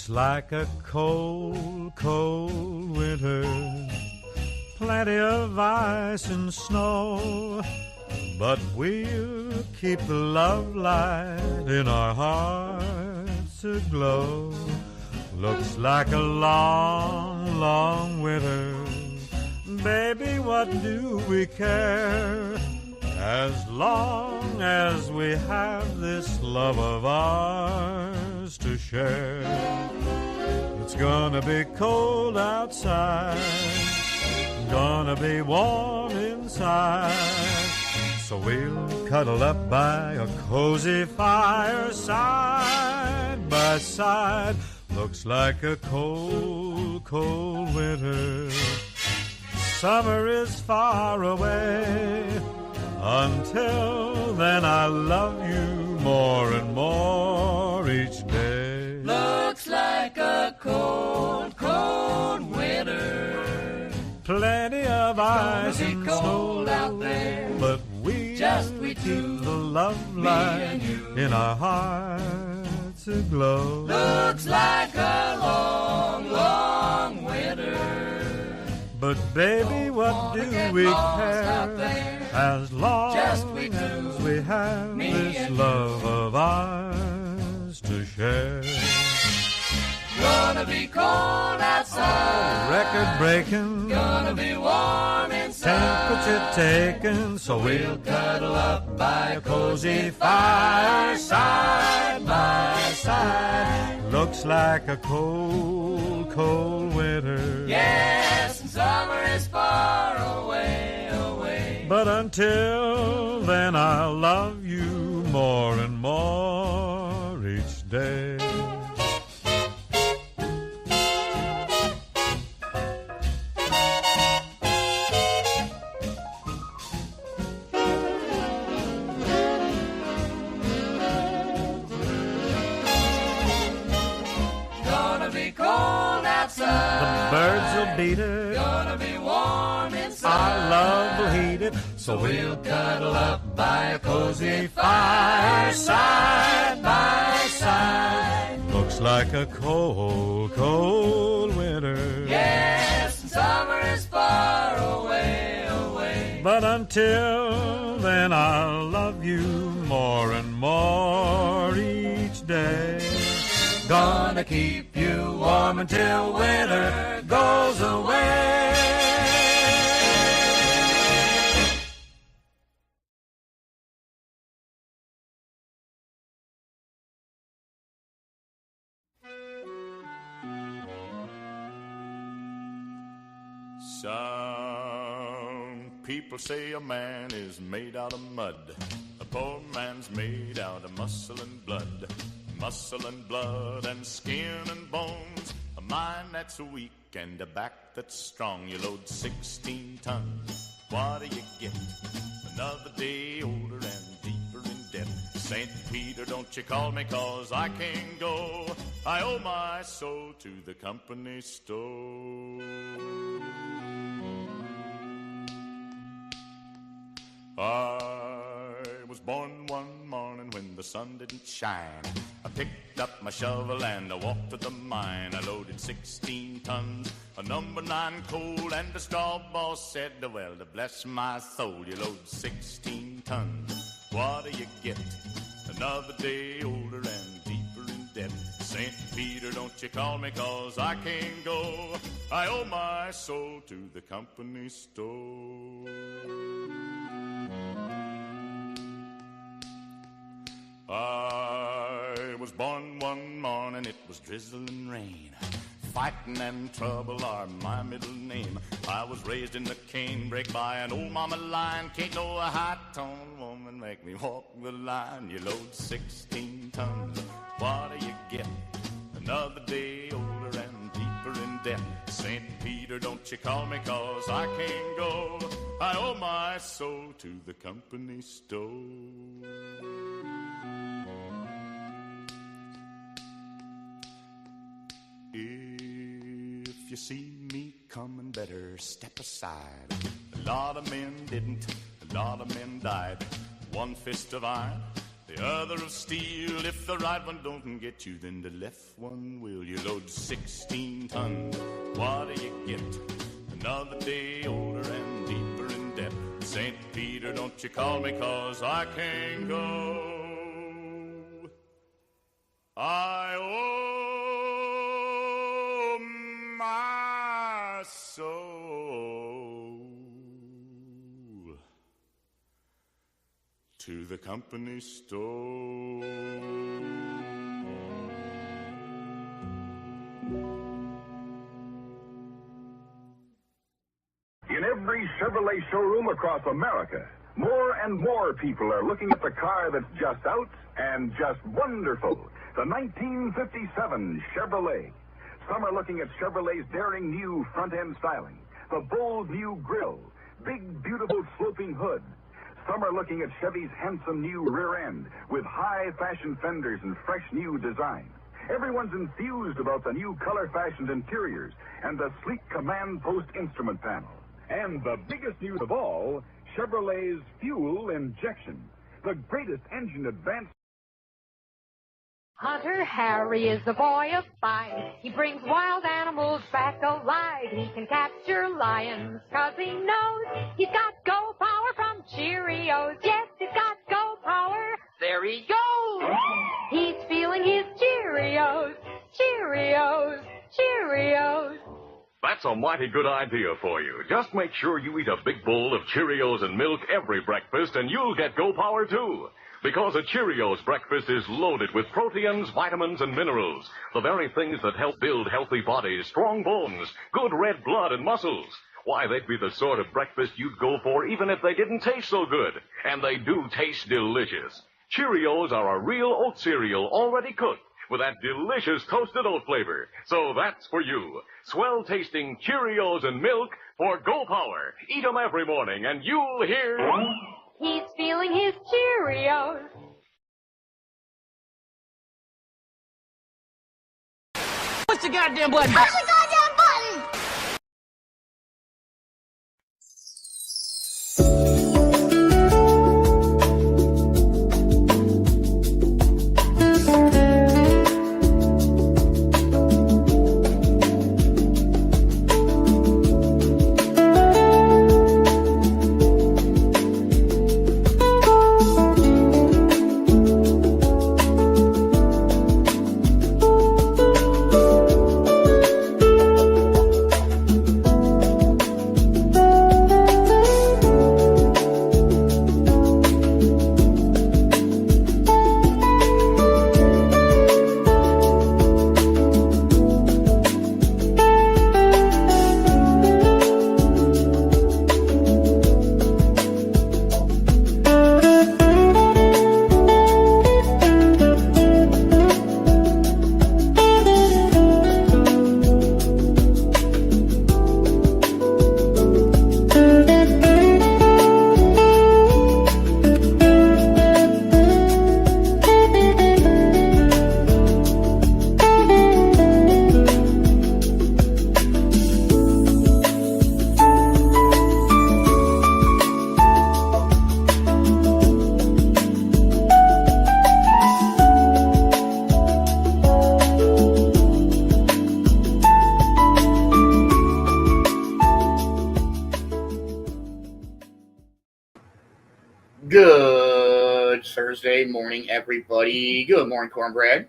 Looks like a cold, cold winter. Plenty of ice and snow, but we'll keep the love light in our hearts aglow. Looks like a long, long winter. Baby, what do we care? As long as we have this love of ours to share. It's gonna be cold outside, gonna be warm inside, so we'll cuddle up by a cozy fire side by side. Looks like a cold, cold winter. Summer is far away. Until then I love you more and more each day. Looks like a cold, cold winter. Plenty of ice and cold snow out there, but we two, the love light in our hearts aglow. Looks like a long, long winter. But baby, what do we care? As long as we have this love of ours to share. Gonna be cold outside, record breaking, gonna be warm inside, temperature taken, so we'll cuddle up by a cozy fire side by side. Looks like a cold, cold winter. Yes, and summer is far away, away. But until then I'll love you more and more each day. Cold outside, the birds will beat it, gonna be warm inside, our love will heat it, so we'll cuddle up by a cozy fire side by side. Looks like a cold, cold winter. Yes, and summer is far away, away. But until then I'll love you more and more each day. Gonna keep you warm until winter goes away. Some people say a man is made out of mud. A poor man's made out of muscle and blood. Muscle and blood and skin and bones. A mind that's weak and a back that's strong. You load 16 tons. What do you get? Another day older and deeper in debt. St. Peter, don't you call me 'cause I can't go. I owe my soul to the company store. I was born one morning when the sun didn't shine. I picked up my shovel and I walked to the mine. I loaded 16 tons of number 9 coal, and the straw boss said, well, to bless my soul, you load 16 tons. What do you get? Another day older and deeper in debt. St. Peter, don't you call me 'cause I can't go. I owe my soul to the company store. I was born one morning, it was drizzling rain. Fighting and trouble are my middle name. I was raised in the canebrake by an old mama lion. Can't no high-toned woman make me walk the line. You load 16 tons, what do you get? Another day older and deeper in debt. St. Peter, don't you call me 'cause I can't go. I owe my soul to the company store. If you see me coming, better step aside. A lot of men didn't, a lot of men died. One fist of iron, the other of steel. If the right one don't get you, then the left one will. You load 16 tons, what do you get? Another day older and deeper in debt. St. Peter, don't you call me, 'cause I can't go. I owe my soul to the company store. In every Chevrolet showroom across America, more and more people are looking at the car that's just out and just wonderful. The 1957 Chevrolet. Some are looking at Chevrolet's daring new front-end styling, the bold new grille, big, beautiful sloping hood. Some are looking at Chevy's handsome new rear end with high-fashion fenders and fresh new design. Everyone's enthused about the new color-fashioned interiors and the sleek command post instrument panel. And the biggest news of all, Chevrolet's fuel injection, the greatest engine advance. Hunter Harry is a boy of fight. He brings wild animals back alive. He can capture lions 'cause he knows he's got go power from Cheerios. Yes, he's got go power. There he goes. He's feeling his Cheerios. Cheerios. Cheerios. That's a mighty good idea for you. Just make sure you eat a big bowl of Cheerios and milk every breakfast, and you'll get Go Power, too. Because a Cheerios breakfast is loaded with proteins, vitamins, and minerals. The very things that help build healthy bodies, strong bones, good red blood, and muscles. Why, they'd be the sort of breakfast you'd go for even if they didn't taste so good. And they do taste delicious. Cheerios are a real oat cereal already cooked with that delicious toasted oat flavor. So that's for you. Swell-tasting Cheerios and milk for Go Power. Eat 'em every morning, and you'll hear... He's feeling his Cheerios. Push the goddamn button. Push the goddamn button. Good Thursday morning, everybody. Good morning, Cornbread.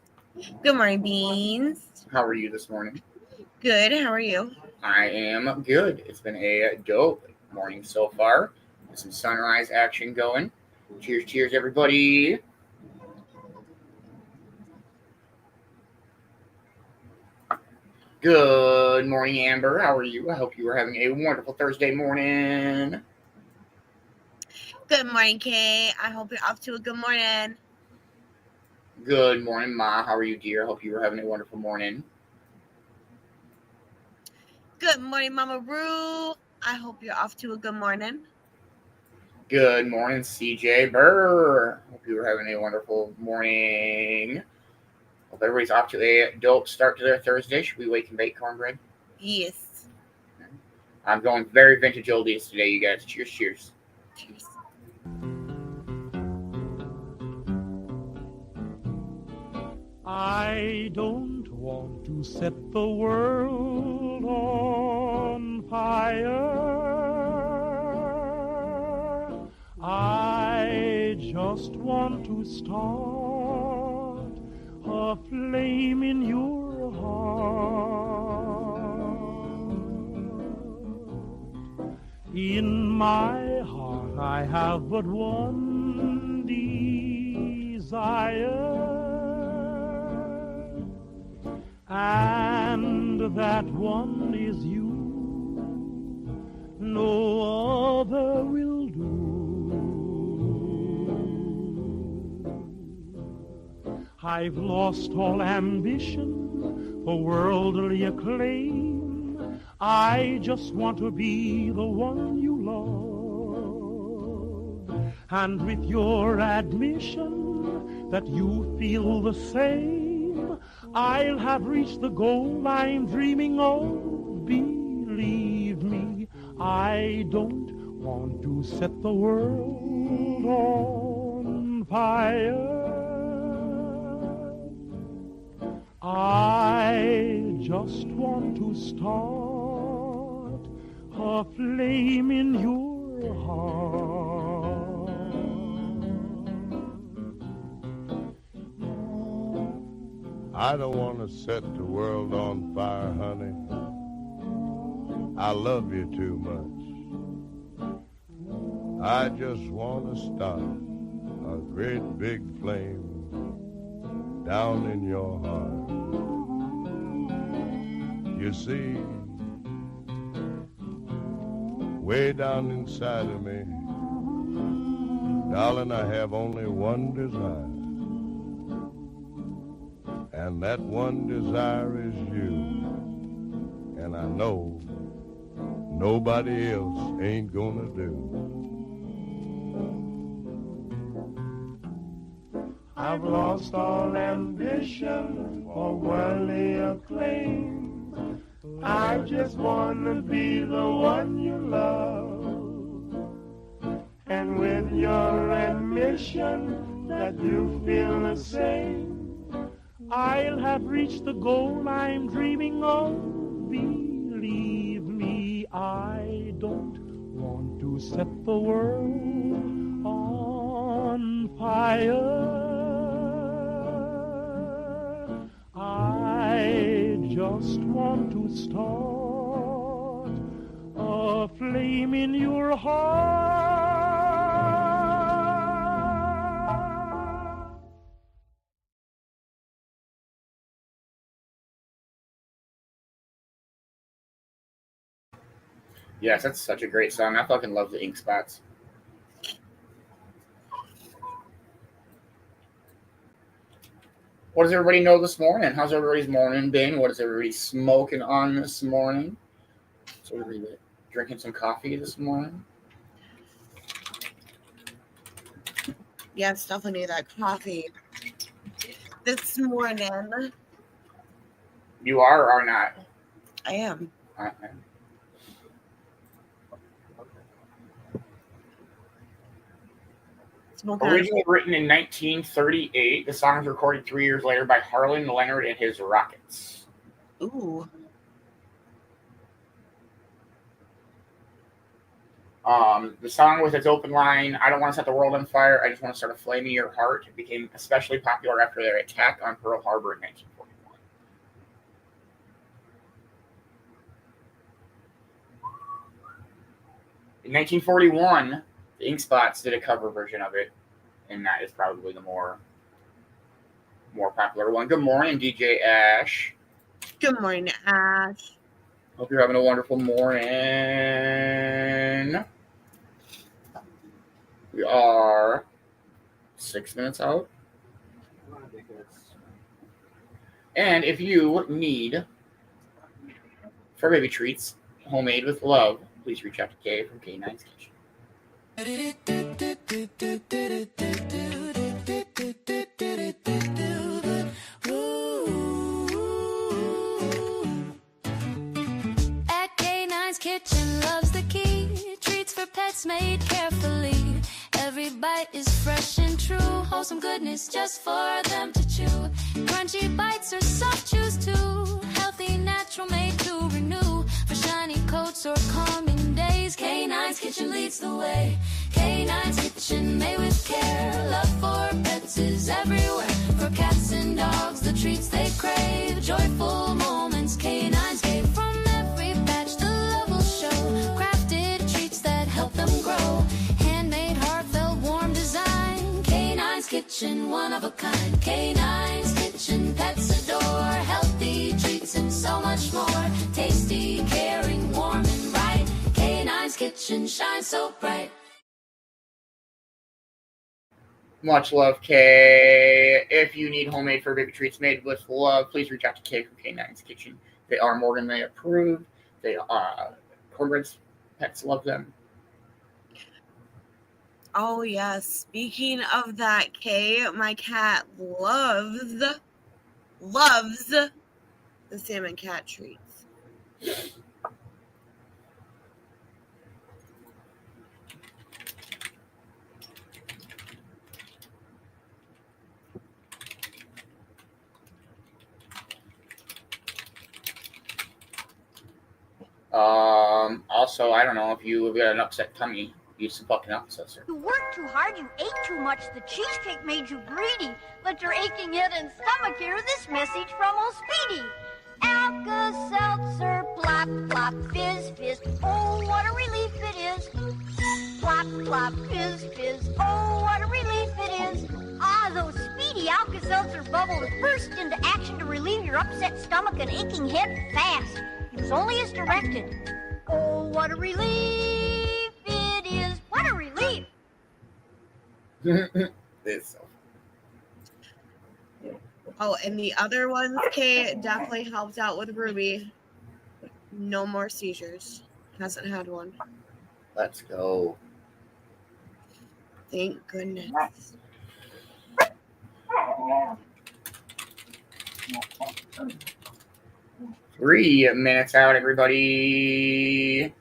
Good morning, Beanz. How are you this morning? Good. How are you? I am good. It's been a dope morning so far. With some sunrise action going. Cheers, cheers, everybody. Good morning, Amber. How are you? I hope you are having a wonderful Thursday morning. Good morning, Kay. I hope you're off to a good morning. Good morning, Ma. How are you, dear? I hope you are having a wonderful morning. Good morning, Mama Rue. I hope you're off to a good morning. Good morning, CJ Burr. Hope you are having a wonderful morning. Hope everybody's off to a dope start to their Thursday. Should we wake and bake, Cornbread? Yes. I'm going very vintage oldies today, you guys. Cheers, cheers. Cheers. I don't want to set the world on fire. I just want to start a flame in your heart. In my heart I have but one desire, and that one is you. No other will do. I've lost all ambition for worldly acclaim. I just want to be the one you love. And with your admission that you feel the same, I'll have reached the goal I'm dreaming of. Believe me, I don't want to set the world on fire. I just want to start a flame in your heart. I don't want to set the world on fire, honey. I love you too much. I just want to start a great big flame down in your heart. You see, way down inside of me, darling, I have only one desire. And that one desire is you. And I know nobody else ain't gonna do. I've lost all ambition for worldly acclaim. I just wanna be the one you love. And with your admission that you feel the same, I'll have reached the goal I'm dreaming of. Believe me, I don't want to set the world on fire. I just want to start a flame in your heart. Yes, that's such a great song. I fucking love the Ink Spots. What does everybody know this morning? How's everybody's morning been? What is everybody smoking on this morning? So everybody drinking some coffee this morning? Yes, definitely need that coffee this morning. You are or not? I am. Originally written in 1938, the song was recorded 3 years later by Harlan Leonard and his Rockets. Ooh. The song with its open line, I don't want to set the world on fire, I just want to start a flame in your heart, it became especially popular after their attack on Pearl Harbor in 1941. In 1941, the Ink Spots did a cover version of it, and that is probably the more popular one. Good morning, DJ Ash. Good morning, Ash. Hope you're having a wonderful morning. We are 6 minutes out. And if you need fur baby treats, homemade with love, please reach out to Kay from K9's Kitchen. At K9's Kitchen loves the key. Treats for pets made carefully. Every bite is fresh and true. Wholesome goodness just for them to chew. Crunchy bites or soft chews too. Healthy, natural, made to renew. For shiny coats or calming days, K9's Kitchen leads the way. K9's Kitchen, made with care. Love for pets is everywhere. For cats and dogs, the treats they crave. Joyful moments, K9's gave. From every batch, the love will show. Crafted treats that help them grow. Handmade, heartfelt, warm design. K9's Kitchen, one of a kind. K9's Kitchen, pets adore. Healthy treats and so much more. Tasty, caring, warm and right. K9's Kitchen shines so bright. Much love, Kay. If you need homemade fur baby treats made with love, please reach out to Kay from K9's Kitchen. They are more than they approved. They are Cornbread's pets love them. Oh yes. Speaking of that, Kay, my cat loves the salmon cat treats. Also, I don't know if you've got an upset tummy, use some fucking Alka-Seltzer. You worked too hard, you ate too much, the cheesecake made you greedy. Let your aching head and stomach hear this message from old Speedy. Alka-Seltzer, plop, plop, fizz, fizz, oh, what a relief it is. Plop, plop, fizz, fizz, oh, what a relief it is. Ah, those Speedy Alka-Seltzer bubbles burst into action to relieve your upset stomach and aching head fast. Use only as directed. Oh, what a relief it is. What a relief. It's so Oh, and the other ones, Kay, definitely helped out with Ruby. No more seizures. Hasn't had one. Let's go. Thank goodness. 3 minutes out, everybody.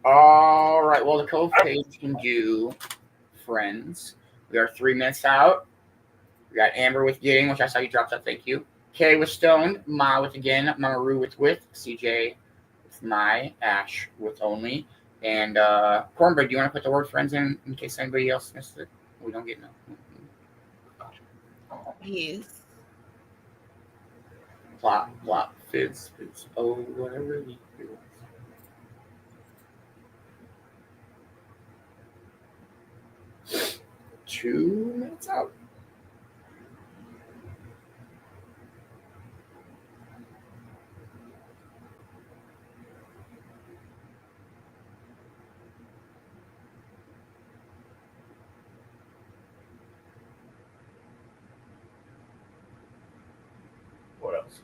All right. Well, the Cove page can do friends. We are 3 minutes out. We got Amber with Getting, which I saw you dropped up. Thank you. Kay with Stoned. Ma with Again. Mama Roo with CJ with My. Ash with Only. And Cornbread, do you want to put the word friends in case anybody else missed it? We don't get no. Yes. Plop, plop, fizz, fizz. Oh, what a relief it was. 2 minutes out. What else?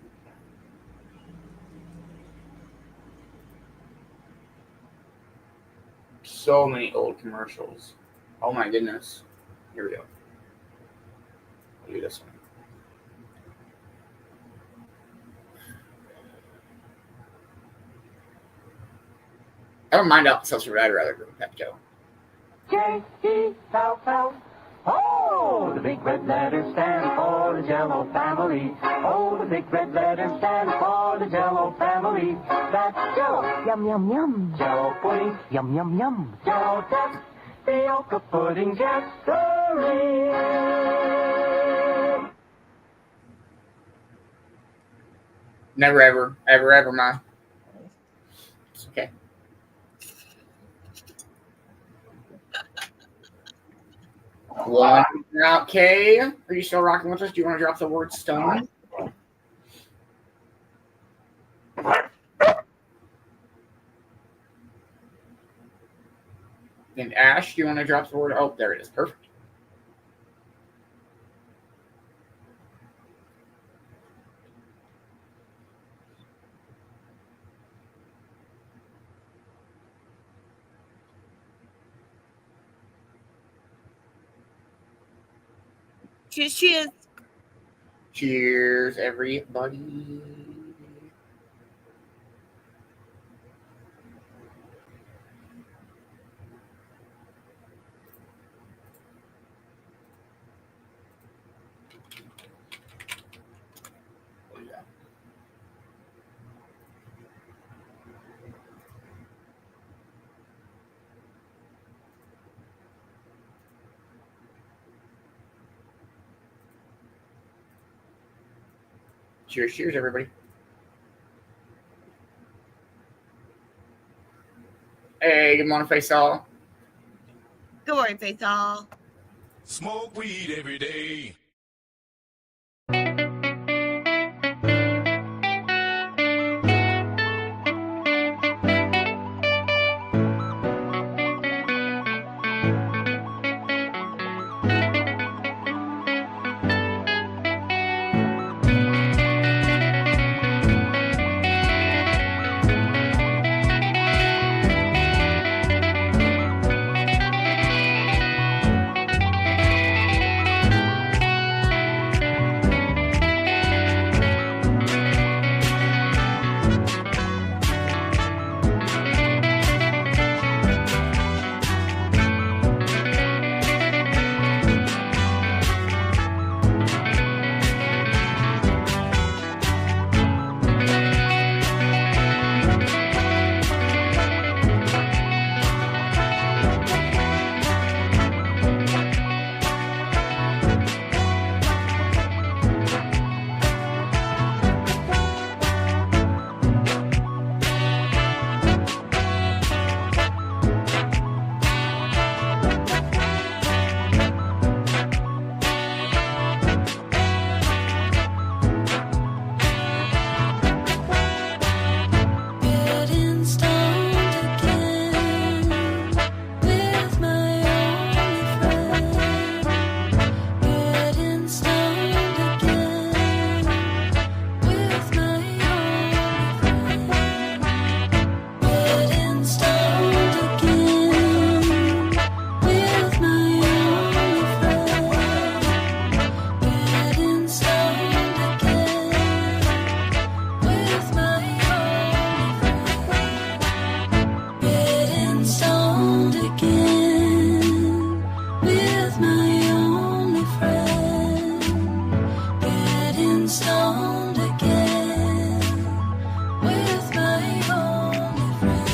So many old commercials. Oh my goodness. Here we go. I'll do this one. I don't mind Alka-Seltzer, but I'd rather go with Pepto. J-E-L-L. Oh, the big red letters stand for the Jell-O family. Oh, the big red letters stand for the Jell-O family. That's Jell-O. Yum, yum, yum. Jell-O pudding. Yum, yum, yum. Jell-O test. Fiocca pudding Jessery. Never, ever, ever, ever, Ma. It's okay. One out, Kay. Are you still rocking with us? Do you want to drop the word stone? And Ash, do you want to drop the word? Oh, there it is. Perfect. Cheers, cheers. Cheers, everybody. Cheers, cheers, everybody. Hey, good morning, Faisal. Good morning, Faisal. Smoke weed every day. Getting stoned again with my only friend. Getting stoned again with my only friend. Getting stoned again with my only friend. Getting stoned again with my only friend. Getting stoned again with my only friend. Getting stoned again with my only friend.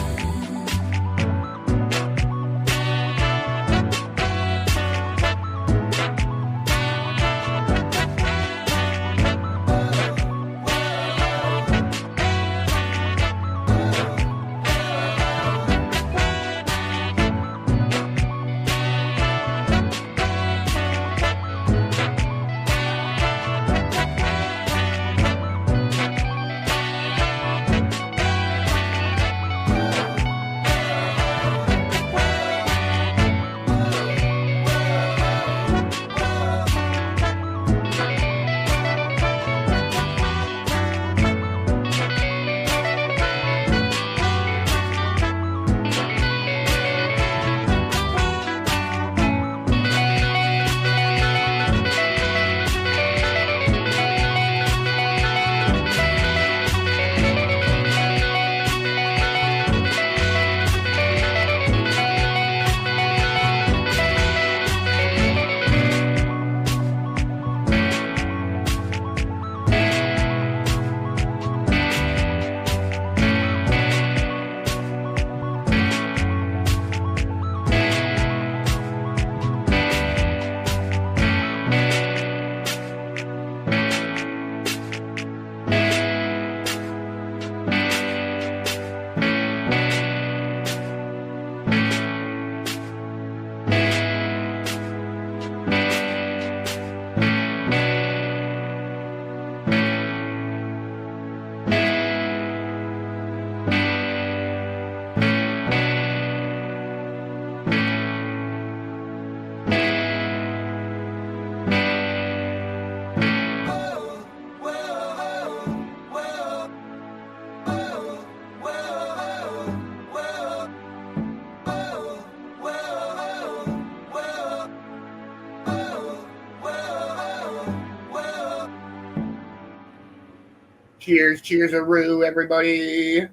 Cheers, cheers-a-roo, everybody.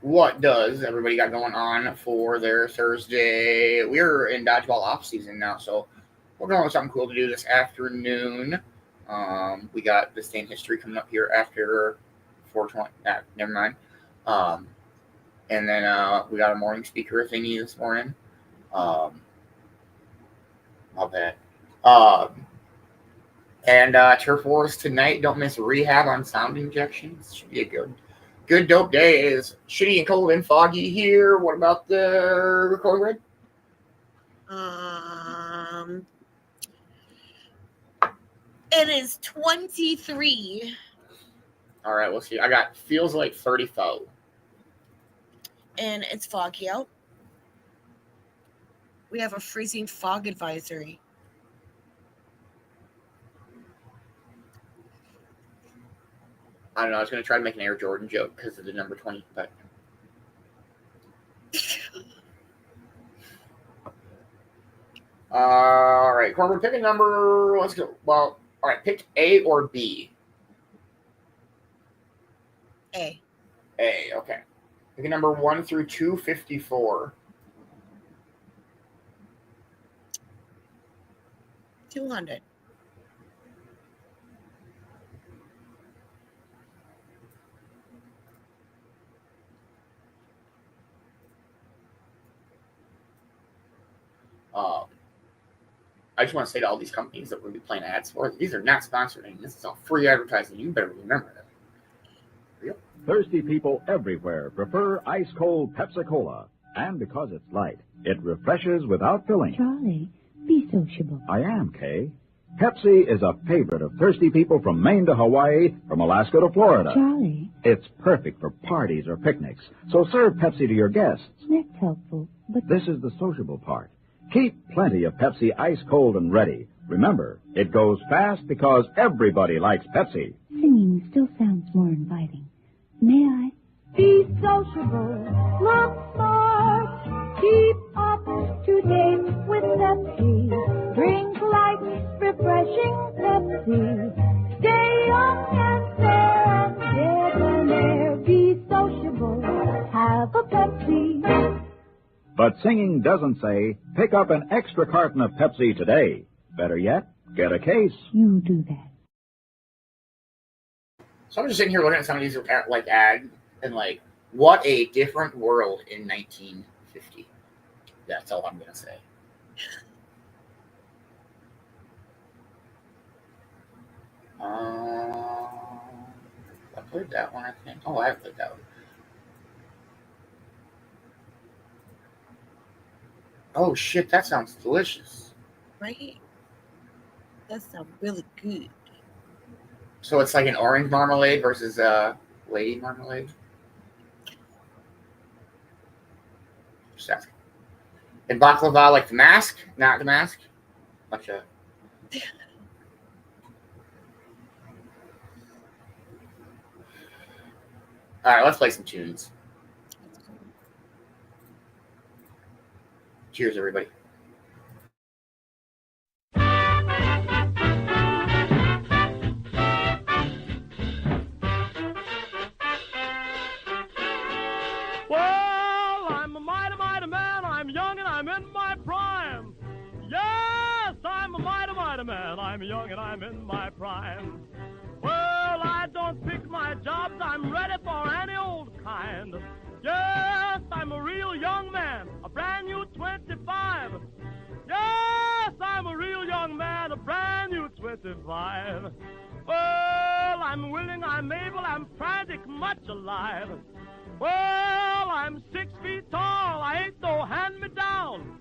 What does everybody got going on for their Thursday? We're in dodgeball off season now, so we're going with something cool to do this afternoon. We got this day in history coming up here after 4:20. Never mind. And then we got a morning speaker thingy this morning. All that. And Turf Wars tonight. Don't miss Rehab on sound injections. Should be a good dope day. It's shitty and cold and foggy here. What about the Cornbread? It is 23. All right, we'll see. I got feels like 34. And it's foggy out. We have a freezing fog advisory. I don't know. I was going to try to make an Air Jordan joke because of the number 20, but. All right, Cornbread, pick a number. Let's go. Well, all right, pick A or B. A. A, okay. Pick a number 1 through 254. 200. I just want to say to all these companies that we're going to be playing ads for, these are not sponsored. And this is all free advertising. You better remember that. Yep. Thirsty people everywhere prefer ice-cold Pepsi-Cola. And because it's light, it refreshes without filling. Charlie, be sociable. I am, Kay. Pepsi is a favorite of thirsty people from Maine to Hawaii, from Alaska to Florida. Charlie. It's perfect for parties or picnics, so serve Pepsi to your guests. That's helpful, but... This is the sociable part. Keep plenty of Pepsi ice-cold and ready. Remember, it goes fast because everybody likes Pepsi. Singing still sounds more inviting. May I? Be sociable, look smart, keep up to date with Pepsi. Drink light, refreshing Pepsi. Stay young and fair and debonair. Be sociable, have a Pepsi. But singing doesn't say, pick up an extra carton of Pepsi today. Better yet, get a case. You do that. So I'm just sitting here looking at some of these like ads and like, what a different world in 1950. That's all I'm going to say. I played that one, I think. Oh, I have played that one. Oh, shit, that sounds delicious. Right? That sounds really good. So it's like an orange marmalade versus lady marmalade? Just asking. And baklava like the mask? Not the mask? Gotcha. All right, let's play some tunes. Cheers, everybody. Well, I'm a mighty, mighty man. I'm young and I'm in my prime. Yes, I'm a mighty, mighty man. I'm young and I'm in my prime. Well, I don't pick my jobs. I'm ready for any old kind. Yes, I'm a real young man, a brand new 25. Yes, I'm a real young man, a brand new 25. Well, I'm willing, I'm able, I'm frantic, much alive. Well, I'm 6 feet tall, I ain't no hand-me-down.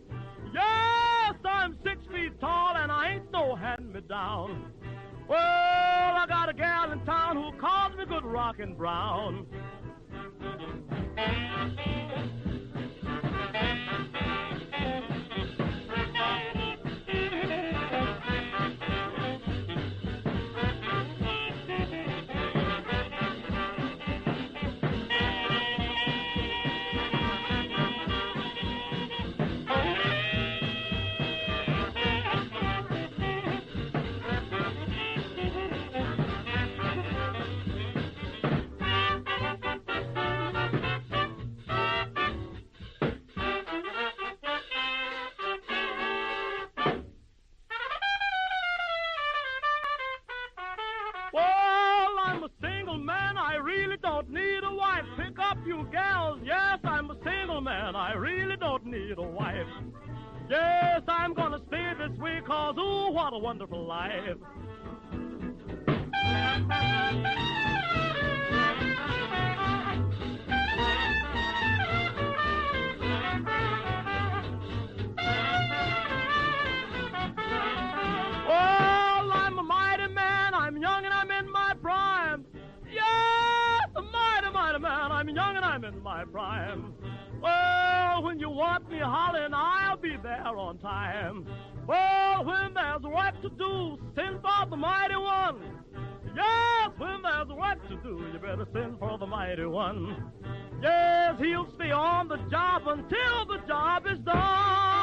Yes, I'm 6 feet tall and I ain't no hand-me-down. Well, I got a gal in town who calls me Good Rockin' Brown. You gals, yes, I'm a single man. I really don't need a wife. Yes, I'm gonna stay this way, cause ooh, what a wonderful life. I'm young and I'm in my prime. Well, when you want me hollering, I'll be there on time. Well, when there's work to do, send for the mighty one. Yes, when there's work to do, you better send for the mighty one. Yes, he'll stay on the job until the job is done.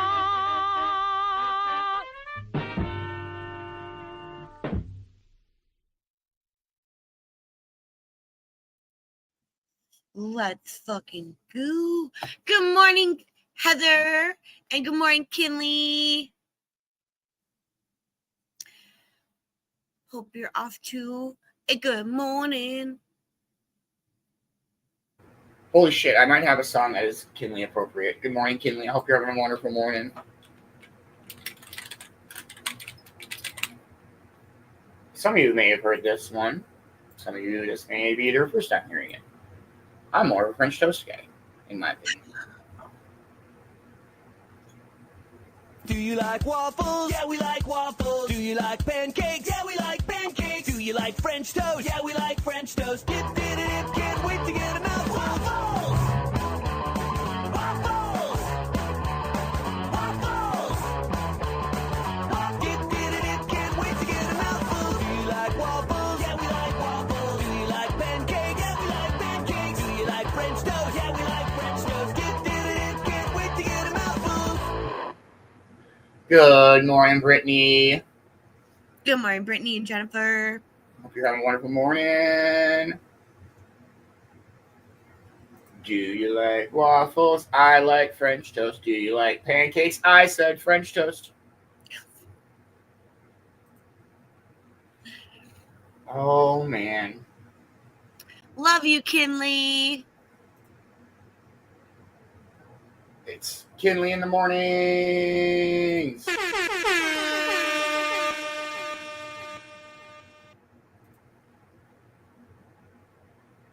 Let's fucking go. Good morning, Heather, and good morning, Kinley. Hope you're off to a good morning. Holy shit, I might have a song that is Kinley appropriate. Good morning, Kinley. I hope you're having a wonderful morning. Some of you may have heard this one. Some of you, this may be their first time hearing it. I'm more of a French toast guy, in my opinion. Do you like waffles? Yeah, we like waffles. Do you like pancakes? Yeah, we like pancakes. Do you like French toast? Yeah, we like French toast. Dip, dip, dip, can't wait to get a mouthful. Waffles! Waffles! Waffles! Dip, dip, dip, can't wait to get a mouthful. Do you like waffles? Yeah, we like waffles. Do you like pancakes? Yeah, we like pancakes. Do you like French toast? Yeah, we like French toast. Dip, dip, dip, can't wait to get a mouthful. Good morning, Brittany. Good morning, Brittany and Jennifer. Hope you're having a wonderful morning. Do you like waffles? I like French toast. Do you like pancakes? I said French toast. Oh, man. Love you, Kinley. It's Kinley in the mornings.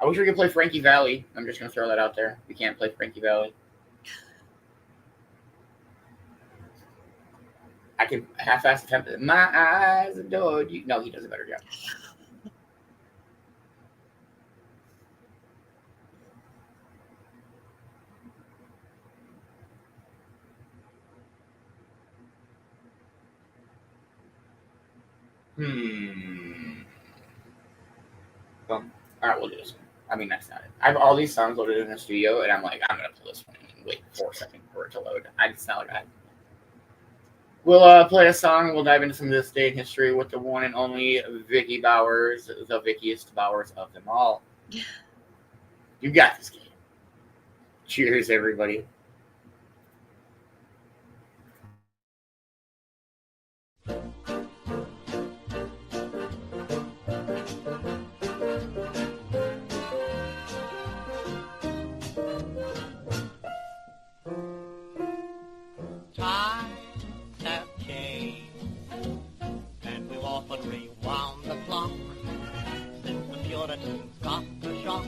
I wish we could play Frankie Valli. I'm just going to throw that out there. We can't play Frankie Valli. I can half-ass attempt it. My eyes adored you. No, he does a better job. Well, all right, we'll do this one. I mean, that's not it. I have all these songs loaded in the studio, and I'm like, I'm going to pull this one and wait 4 seconds for it to load. It's not like that. We'll play a song, and we'll dive into some of this day in history with the one and only Vicki Bowers, the Vickiest Bowers of them all. You got this, kid. Cheers, everybody. Rewound the clock since the Puritans got the shock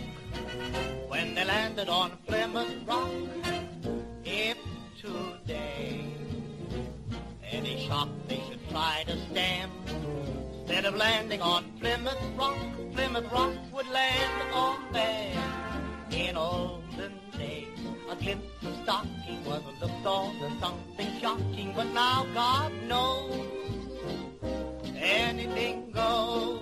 when they landed on Plymouth Rock. If today any shock they should try to stem, instead of landing on Plymouth Rock would land on them. In olden days, a glimpse of stocking was looked on as something shocking, but now God knows anything goes.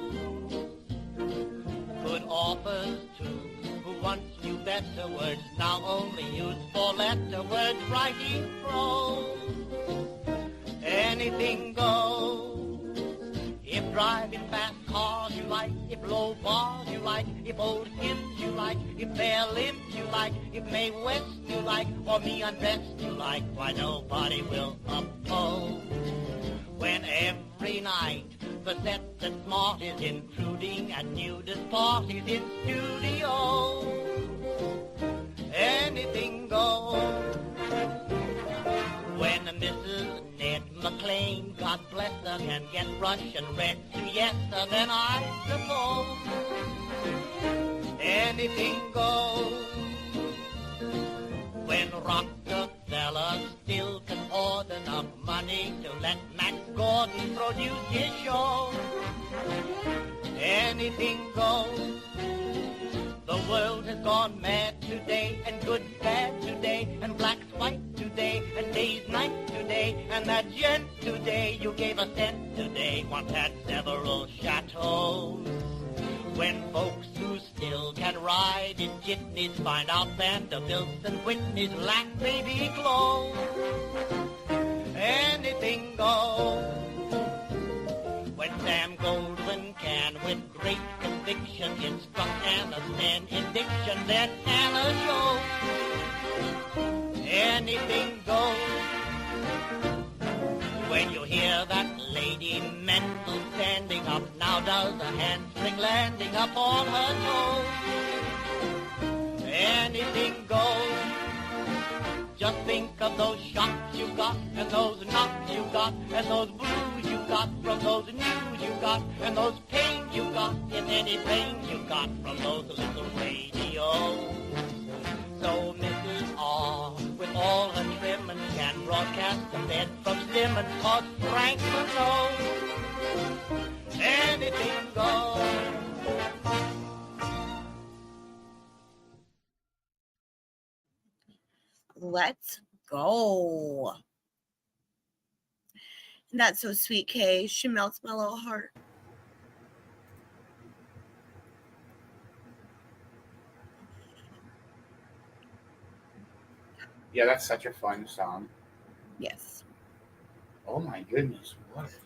Good authors, too, who once knew better words, now only use 4-letter words, writing prose. Anything goes. If driving fast cars you like, if low bars you like, if old hymns you like, if bare limbs you like, if Mae West you like, or me undressed you like, why nobody will oppose. When every night the set that's smart is intruding at nudist parties in studios, anything goes. When Mrs. Ned McLean, God bless her, can get Russian red to yes her, then I suppose anything goes. When Rockefeller still can order enough money to let Max Gordon produce his show, anything goes. The world has gone mad today, and good bad today, and black's white today, and day's night today, and that gent today you gave a cent today once had several chateaus. When folks who still can ride in jitneys find out Vanderbilts and Whitneys lack baby clothes, anything goes. When Sam Goldwyn can, with great conviction, instruct Anna's men in diction, then Anna shows anything goes. When you hear that Lady Mendel standing up, now does a handspring landing up on her toes, anything goes. Just think of those shots you got, and those knocks you got, and those blues you got from those news you got, and those pains you got in any pain you got from those little radios. So Mrs. R, with all her trimmings, can broadcast the bed from Simmons, 'cause Franklin knows anything goes. Let's go. That's so sweet, Kay. She melts my little heart. Yeah, that's such a fun song. Yes. Oh my goodness, what is this?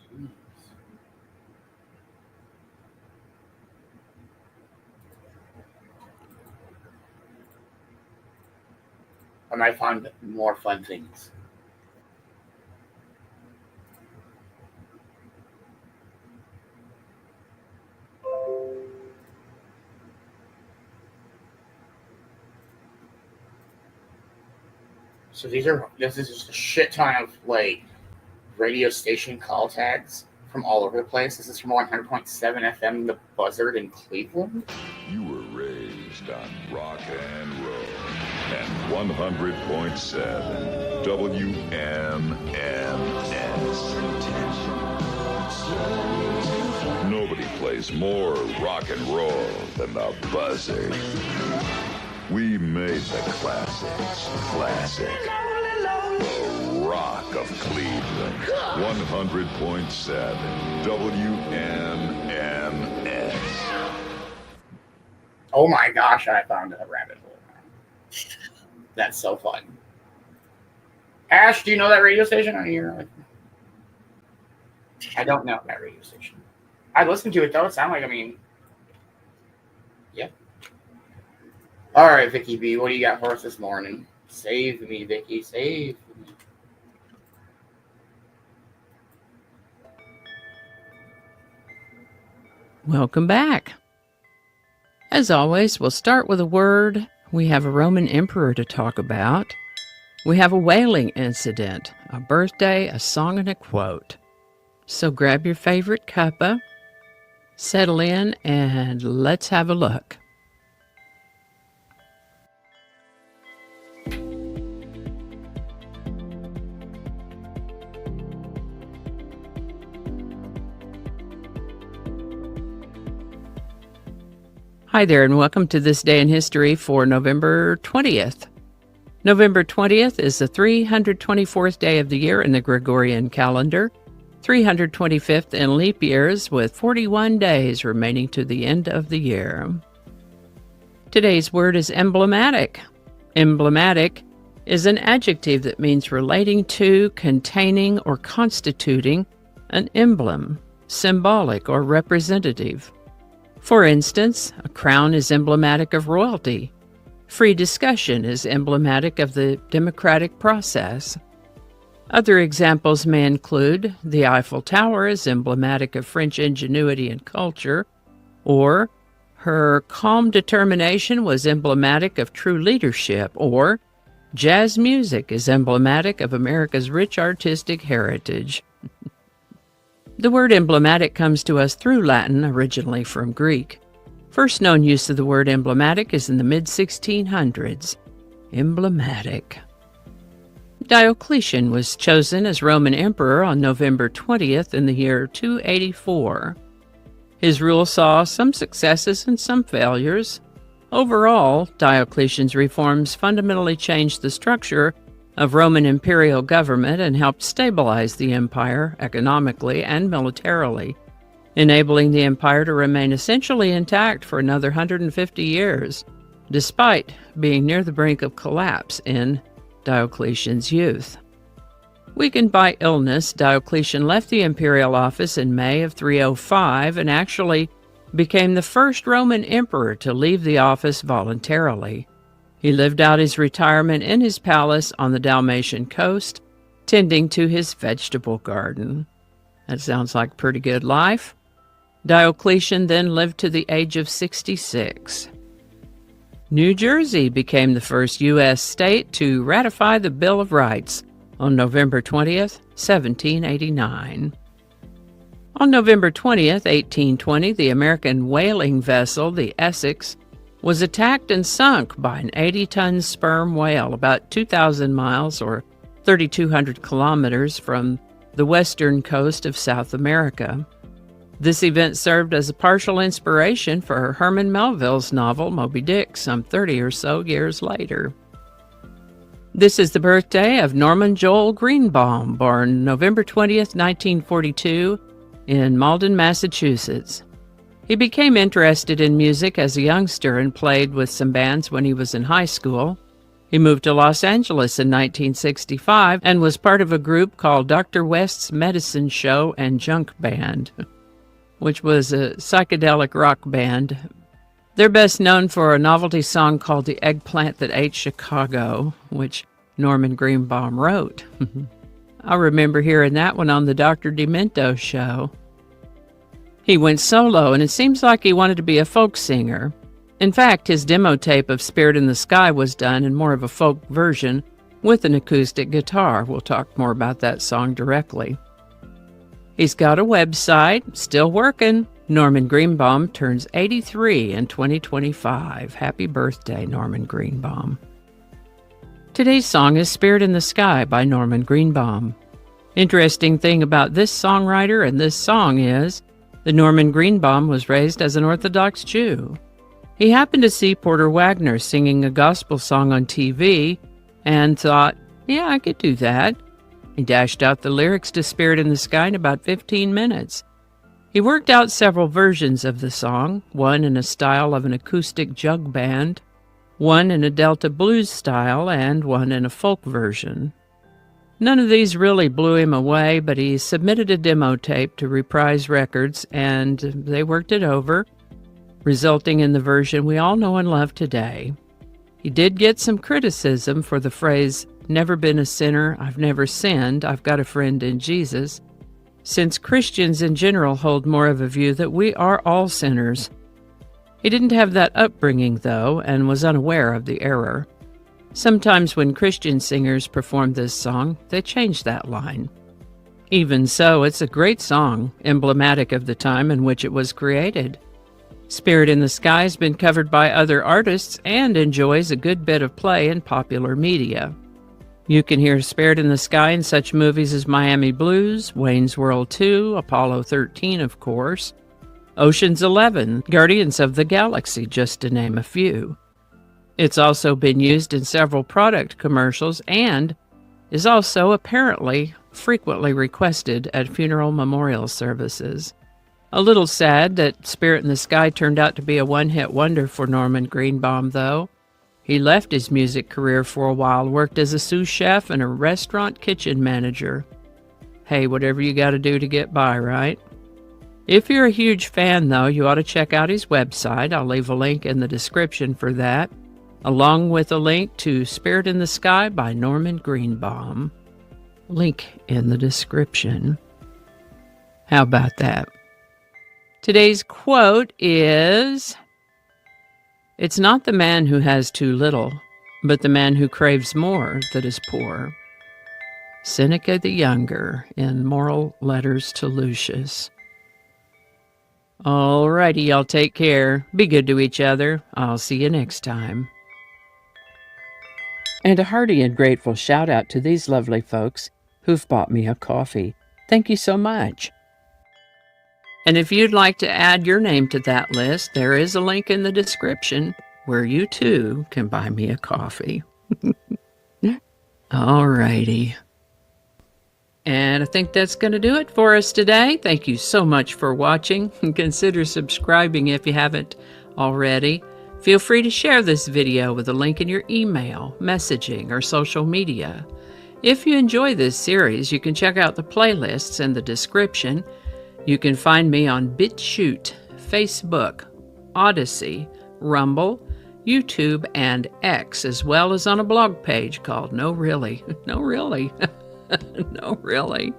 I might find more fun things. So this is just a shit ton of like radio station call tags from all over the place. This is from 100.7 FM, The Buzzard in Cleveland. You were raised on rock and roll and 100.7 WMMS. Nobody plays more rock and roll than The Buzzard. We made the classics classic. The Rock of Cleveland. 100.7 WMMS. Oh my gosh, I found a rabbit hole. That's so fun. Ash, do you know that radio station? I don't know that radio station. I listened to it though. It sounded like, yeah. All right, Vicki B, what do you got for us this morning? Save me, Vicki, save me. Welcome back. As always, we'll start with a word. We have a Roman emperor to talk about. We have a whaling incident, a birthday, a song, and a quote. So grab your favorite cuppa, settle in, and let's have a look. Hi there, and welcome to This Day in History for November 20th. November 20th is the 324th day of the year in the Gregorian calendar, 325th in leap years, with 41 days remaining to the end of the year. Today's word is emblematic. Emblematic is an adjective that means relating to, containing, or constituting an emblem, symbolic or representative. For instance, a crown is emblematic of royalty. Free discussion is emblematic of the democratic process. Other examples may include the Eiffel Tower is emblematic of French ingenuity and culture, or her calm determination was emblematic of true leadership, or jazz music is emblematic of America's rich artistic heritage. The word emblematic comes to us through Latin, originally from Greek. First known use of the word emblematic is in the mid-1600s. Emblematic. Diocletian was chosen as Roman emperor on November 20th in the year 284. His rule saw some successes and some failures. Overall, Diocletian's reforms fundamentally changed the structure of Roman imperial government and helped stabilize the empire economically and militarily, enabling the empire to remain essentially intact for another 150 years, despite being near the brink of collapse in Diocletian's youth. Weakened by illness, Diocletian left the imperial office in May of 305 and actually became the first Roman emperor to leave the office voluntarily. He lived out his retirement in his palace on the Dalmatian coast, tending to his vegetable garden. That sounds like a pretty good life. Diocletian then lived to the age of 66. New Jersey became the first U.S. state to ratify the Bill of Rights on November 20th, 1789. On November 20th, 1820, the American whaling vessel, the Essex, was attacked and sunk by an 80-ton sperm whale about 2,000 miles or 3,200 kilometers from the western coast of South America. This event served as a partial inspiration for Herman Melville's novel Moby Dick some 30 or so years later. This is the birthday of Norman Joel Greenbaum, born November 20th, 1942, in Malden, Massachusetts. He became interested in music as a youngster and played with some bands when he was in high school. He moved to Los Angeles in 1965 and was part of a group called Dr. West's Medicine Show and Junk Band, which was a psychedelic rock band. They're best known for a novelty song called The Eggplant That Ate Chicago, which Norman Greenbaum wrote. I remember hearing that one on the Dr. Demento show. He went solo, and it seems like he wanted to be a folk singer. In fact, his demo tape of Spirit in the Sky was done in more of a folk version with an acoustic guitar. We'll talk more about that song directly. He's got a website, still working. Norman Greenbaum turns 83 in 2025. Happy birthday, Norman Greenbaum. Today's song is Spirit in the Sky by Norman Greenbaum. Interesting thing about this songwriter and this song is that Norman Greenbaum was raised as an Orthodox Jew. He happened to see Porter Wagner singing a gospel song on TV and thought, yeah, I could do that. He dashed out the lyrics to Spirit in the Sky in about 15 minutes. He worked out several versions of the song, one in a style of an acoustic jug band, one in a Delta blues style, and one in a folk version. None of these really blew him away, but he submitted a demo tape to Reprise Records, and they worked it over, resulting in the version we all know and love today. He did get some criticism for the phrase, "Never been a sinner, I've never sinned, I've got a friend in Jesus," since Christians in general hold more of a view that we are all sinners. He didn't have that upbringing, though, and was unaware of the error. Sometimes when Christian singers perform this song, they change that line. Even so, it's a great song, emblematic of the time in which it was created. Spirit in the Sky has been covered by other artists and enjoys a good bit of play in popular media. You can hear Spirit in the Sky in such movies as Miami Blues, Wayne's World 2, Apollo 13, of course, Ocean's 11, Guardians of the Galaxy, just to name a few. It's also been used in several product commercials and is also apparently frequently requested at funeral memorial services. A little sad that Spirit in the Sky turned out to be a one-hit wonder for Norman Greenbaum, though. He left his music career for a while, worked as a sous chef and a restaurant kitchen manager. Hey, whatever you got to do to get by, right? If you're a huge fan, though, you ought to check out his website. I'll leave a link in the description for that, along with a link to Spirit in the Sky by Norman Greenbaum. Link in the description. How about that? Today's quote is, "It's not the man who has too little, but the man who craves more that is poor." Seneca the Younger in Moral Letters to Lucius. All righty, y'all take care. Be good to each other. I'll see you next time. And a hearty and grateful shout out to these lovely folks who've bought me a coffee. Thank you so much. And if you'd like to add your name to that list, there is a link in the description. where you too can buy me a coffee. All righty. And I think that's going to do it for us today. Thank you so much for watching. Consider subscribing if you haven't already. Feel free to share this video with a link in your email, messaging, or social media. If you enjoy this series, you can check out the playlists in the description. You can find me on BitChute, Facebook, Odyssey, Rumble, YouTube, and X, as well as on a blog page called No Really. No Really. No Really.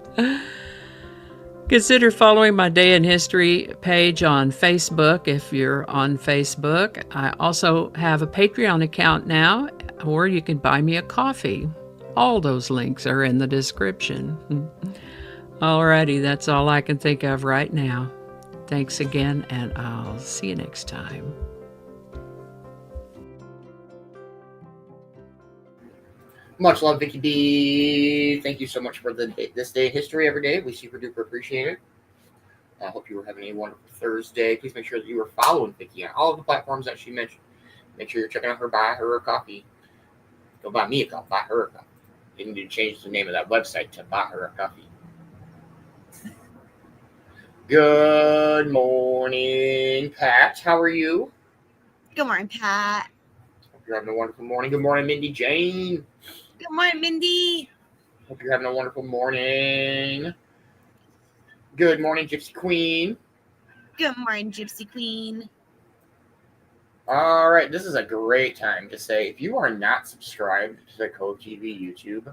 Consider following my Day in History page on Facebook if you're on Facebook. I also have a Patreon account now, or you can buy me a coffee. All those links are in the description. Alrighty, that's all I can think of right now. Thanks again, and I'll see you next time. Much love, Vicki B. Thank you so much for this day in history every day. We super duper appreciate it. I hope you were having a wonderful Thursday. Please make sure that you are following Vicki on all of the platforms that she mentioned. Make sure you're checking out her Buy Her a Coffee. Don't buy me a coffee, buy her a coffee. You need to change the name of that website to Buy Her a Coffee. Good morning, Pat. How are you? Good morning, Pat. Hope you're having a wonderful morning. Good morning, Mindy Jane. Good morning, Mindy. Hope you're having a wonderful morning. Good morning, Gypsy Queen. Good morning, Gypsy Queen. All right, this is a great time to say, if you are not subscribed to the Cove-TV YouTube,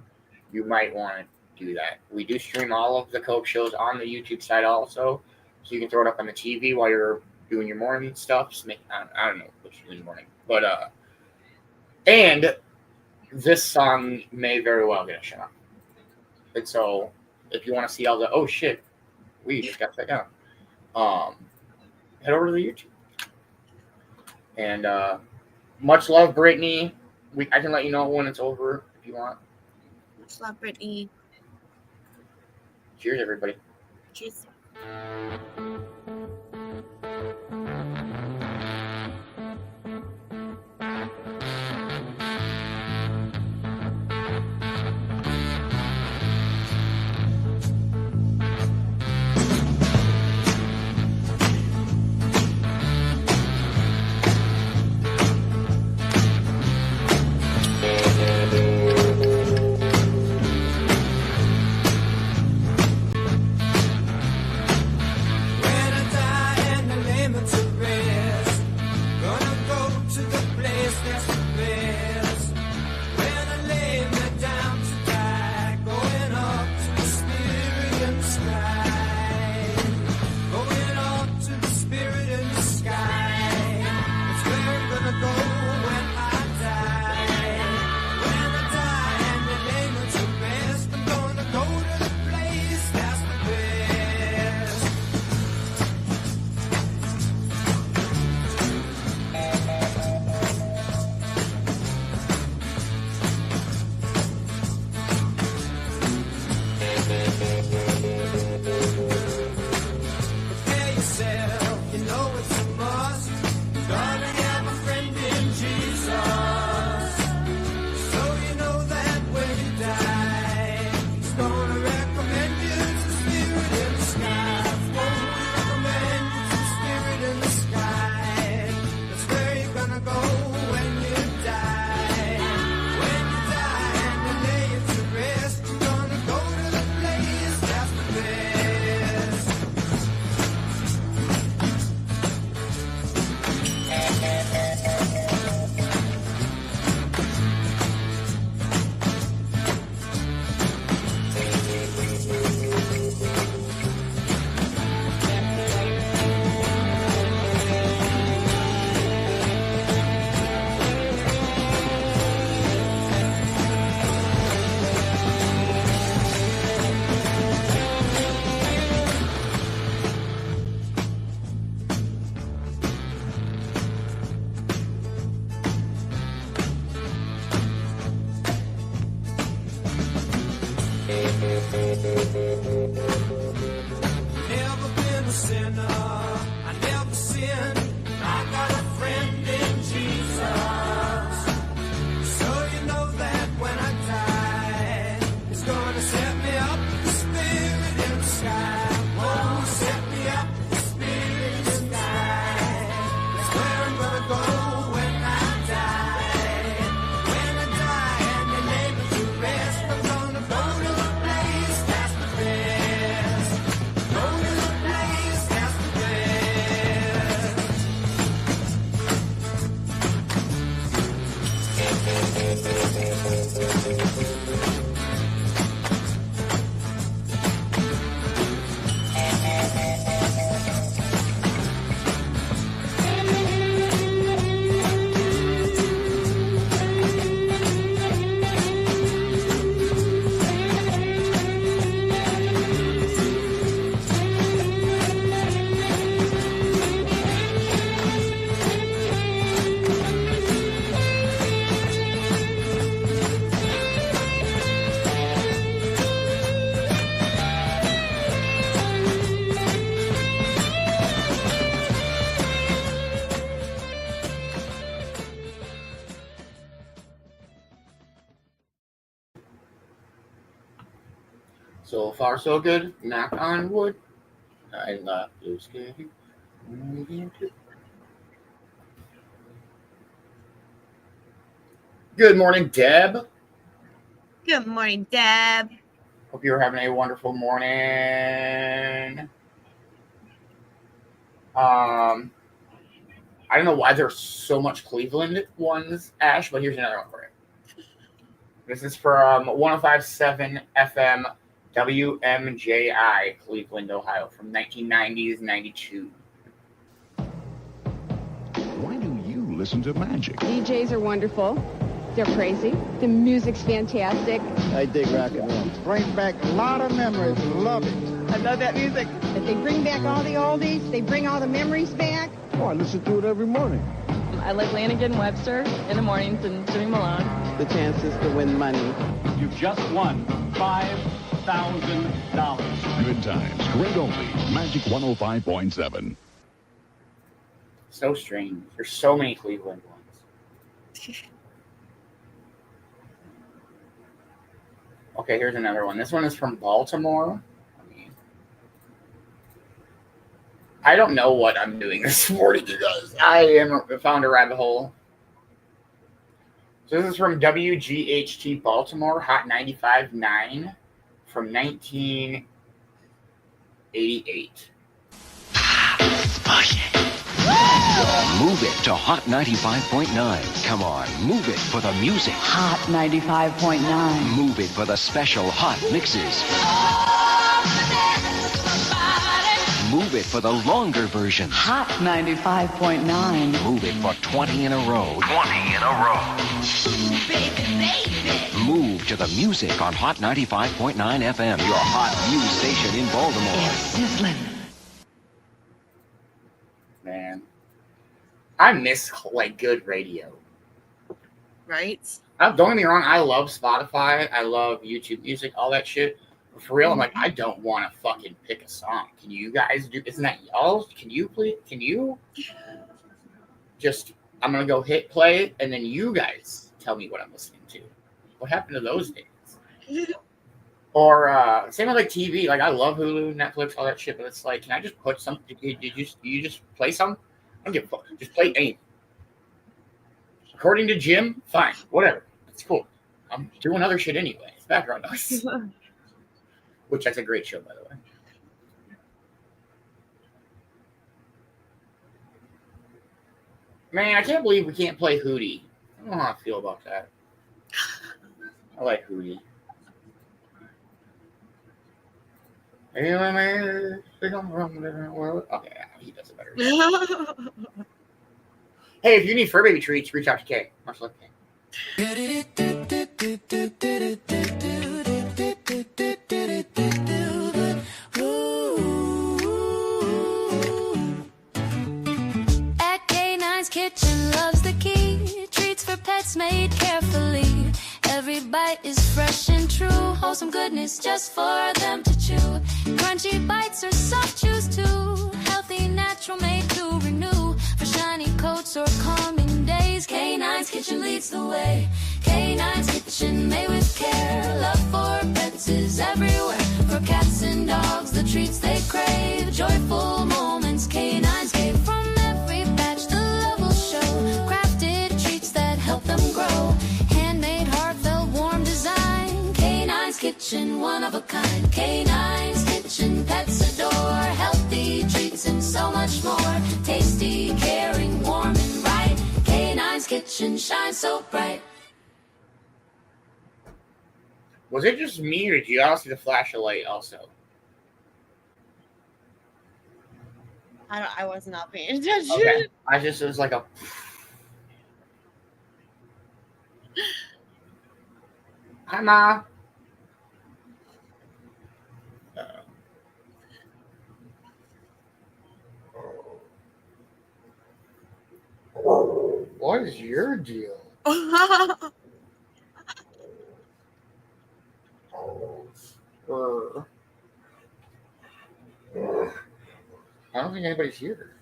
you might want to do that. We do stream all of the Cove shows on the YouTube side also, so you can throw it up on the TV while you're doing your morning stuff. I don't know what you do in the morning, but and this song may very well get a shout out. And so, if you want to see all the oh shit, we just got that down. Head over to the YouTube. And much love, Brittany. I can let you know when it's over if you want. Much love, Brittany. Cheers, everybody. Cheers. So far, so good. Knock on wood. I love this game. Good morning, Deb. Good morning, Deb. Hope you're having a wonderful morning. I don't know why there's so much Cleveland ones, Ash, but here's another one for you. This is from 105.7 FM WMJI, Cleveland, Ohio, from 1990s, 92. Why do you listen to Magic? DJs are wonderful. They're crazy. The music's fantastic. I dig rock and roll. Brings back a lot of memories. Love it. I love that music. But they bring back all the oldies. They bring all the memories back. Oh, I listen to it every morning. I like Lanigan Webster in the mornings and Jimmy Malone. The chances to win money. You've just won $5,000. Good times. Great only. Magic 105.7. So strange. There's so many Cleveland ones. Okay, here's another one. This one is from Baltimore. I don't know what I'm doing this morning, you guys. I found a rabbit hole. So this is from WGHT Baltimore, Hot 95.9 from 1988. Push it. Move it to Hot 95.9. Come on, move it for the music. Hot 95.9. Move it for the special hot mixes. Move it for the longer version. Hot 95.9. Move it for 20 in a row. 20 in a row. Baby, baby. Move to the music on Hot 95.9 FM, your hot news station in Baltimore. It's sizzling. Man, I miss like good radio. Right? Don't get me wrong. I love Spotify. I love YouTube Music, all that shit. But for real, I'm like, I don't want to fucking pick a song. Can you guys do? Isn't that y'all? Can you please? Can you just? I'm gonna go hit play, and then you guys tell me what I'm listening to. What happened to those days? Or same with like TV. Like I love Hulu, Netflix, all that shit. But it's like, can I just put some? Did you just play some? I don't give a fuck. Just play anything. According to Jim, fine, whatever. It's cool. I'm doing other shit anyway. It's background noise. Which that's a great show, by the way. Man, I can't believe we can't play Hootie. I don't know how I feel about that. I like Hootie. Okay, he does it better. Hey, if you need fur baby treats, reach out to Kay. Much love, Kay. At K9's Kitchen loves the key. Treats for pets made carefully. Every bite is fresh and true. Wholesome goodness just for them to chew. Crunchy bites or soft chews too. Healthy, natural, made to renew. For shiny coats or calming days, K9's Kitchen leads the way. K9's Kitchen, made with care. Love for pets is everywhere. For cats and dogs, the treats they crave. Joyful moments, K9's gave. From every batch, the love will show. Crafted treats that help them grow. Handmade, heartfelt, warm design. K9's Kitchen, one of a kind. K9's Kitchen, pets adore. Healthy treats and so much more. Tasty, caring, warm and right. K9's Kitchen shines so bright. Was it just me, or did you all see the flash of light also? I was not paying attention. Okay. It was like a. Hi, Ma. What is your deal? I don't think anybody's here.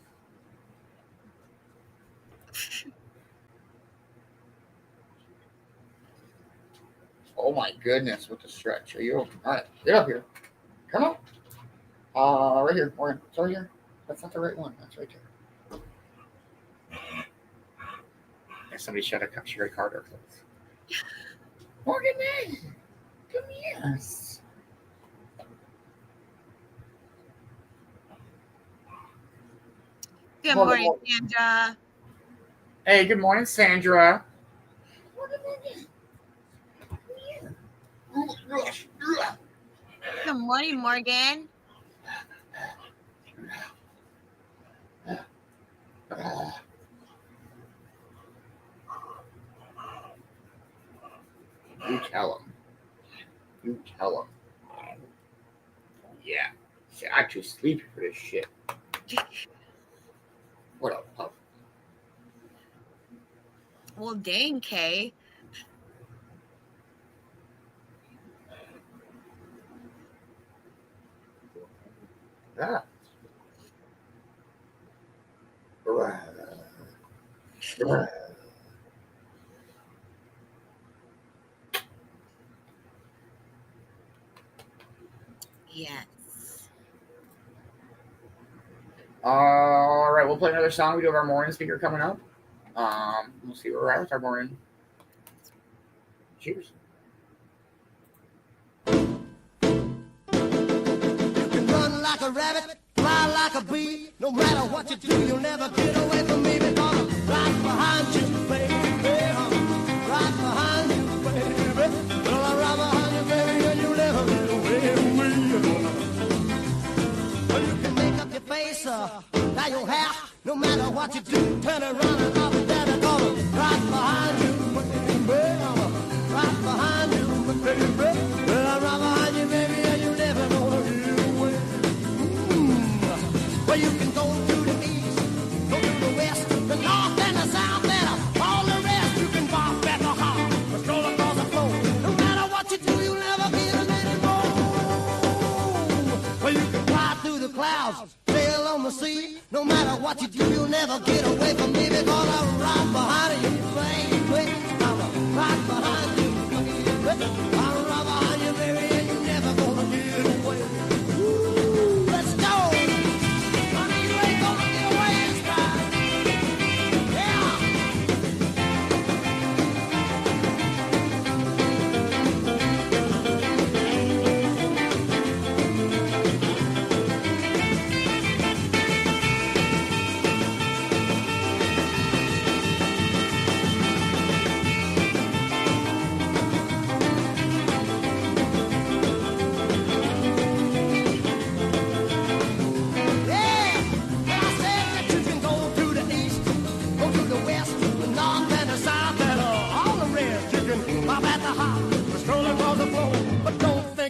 Oh my goodness, with the stretch. Are you all right? Get up here. Come on. Right here, Morgan. It's over here. That's not the right one. That's right there. Yeah, somebody shut a card or close. Morgan, come here. Good morning, Sandra. Hey, good morning, Sandra. Good morning, Morgan. You tell him. You tell him. Yeah. See, I'm too sleepy for this shit. What a pup. Well, dang, Kay. Yeah. Yes. All right, we'll play another song. We do have our morning speaker coming up. We'll see where we're at with our morning. Cheers. Run like a rabbit, fly like a bee. No matter what you do, you'll never get away from me because I'm right behind you, baby. Right behind you, baby. Well, I'm right behind you, baby, and you'll never get away from me. Well, you can make up your face, dye your hair. No matter what you do, turn around and I'll be there because I'm right behind you, baby. I'm right behind you, baby. Well, I'm right behind you, baby, and you'll never gonna get away. Well, you can go to the east, go to the west, the north and the south, and all the rest. You can walk back the hall, stroll across the floor. No matter what you do, you'll never get a minute more. Well, you can fly through the clouds, sail on the sea. No matter what you do, you'll never get away from me because I'm right behind you, baby. I'm right behind you, baby. I'm right behind you, baby, and you're never gonna get away. Ooh, let's go. Honey, you ain't gonna get away this time. Yeah.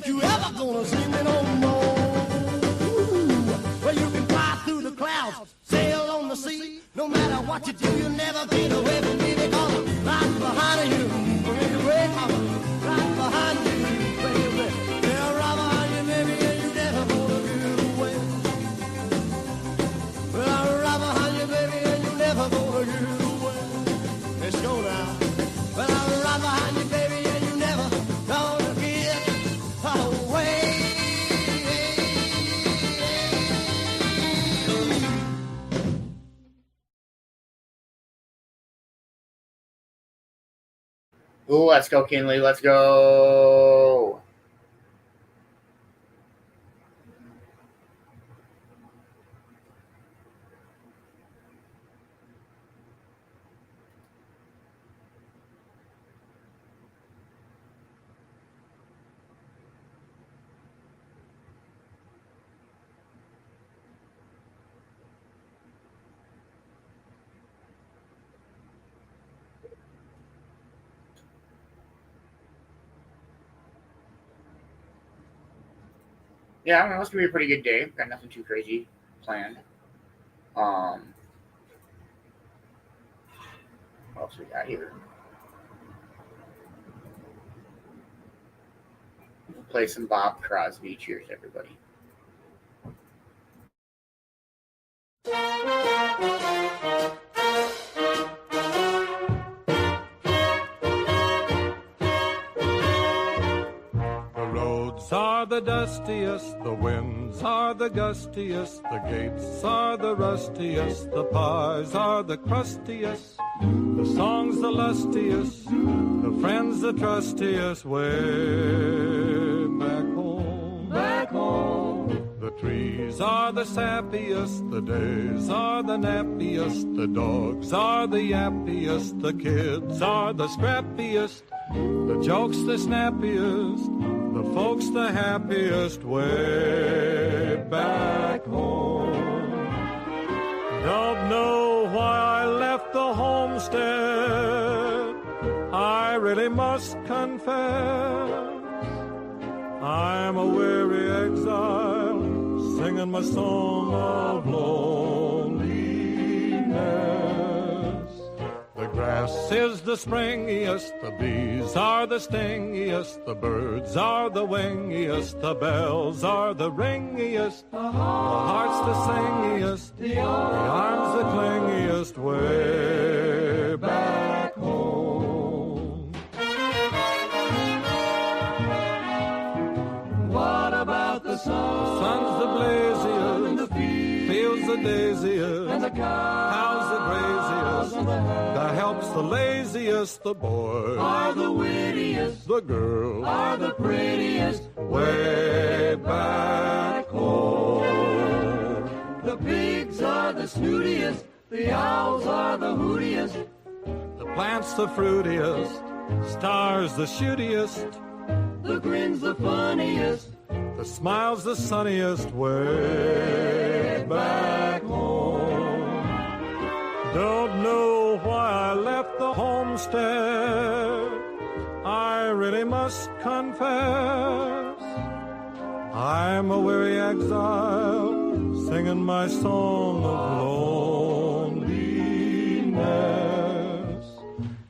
You ever gonna see me no more? Ooh. Well, you can fly through the clouds, sail on the sea. No matter what you do, you'll never get away from me because I'm right behind you, baby. I'm right behind you, baby. Yeah, right behind you, baby, and you never gonna get away. Well, I'm right behind you, baby, and you never gonna get away. Let's go now. Well, I'm right behind you, baby, and you never gonna get away. Ooh, let's go, Kinley. Let's go. Yeah, I don't know. It's gonna be a pretty good day. Got nothing too crazy planned. What else we got here? We'll play some Bob Crosby. Cheers, everybody. are the dustiest, the winds are the gustiest, the gates are the rustiest, the pies are the crustiest, the songs the lustiest, the friends the trustiest, way back home. Back home. The trees are the sappiest, the days are the nappiest, the dogs are the yappiest, the kids are the scrappiest, the jokes the snappiest, the folks the happiest, way back home. Don't know why I left the homestead, I really must confess. I'm a weary exile, singing my song of loneliness. The grass is the springiest, the bees are the stingiest, the birds are the wingiest, the bells are the ringiest, the heart's the singiest, the arms the clingiest, way back home. What about the sun? The sun's the blaziest, and the fields the daisiest, and the cows the graziest, the help's the laziest, the boys are the wittiest, the girls are the prettiest, way back home. The pigs are the snootiest, the owls are the hootiest, the plants the fruitiest, stars the shootiest, the grin's the funniest, the smile's the sunniest, way back home. Don't know why I left the homestead, I really must confess. I'm a weary exile, singing my song of loneliness.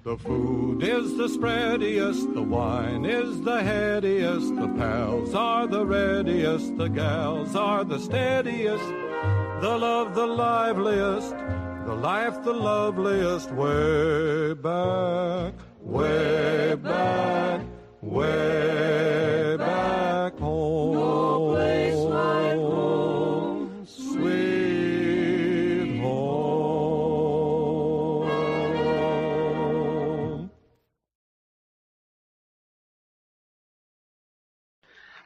The food is the spreadiest, the wine is the headiest, the pals are the readiest, the gals are the steadiest, the love the liveliest, the life the loveliest, way back, way back, way back home. No place like home, sweet home.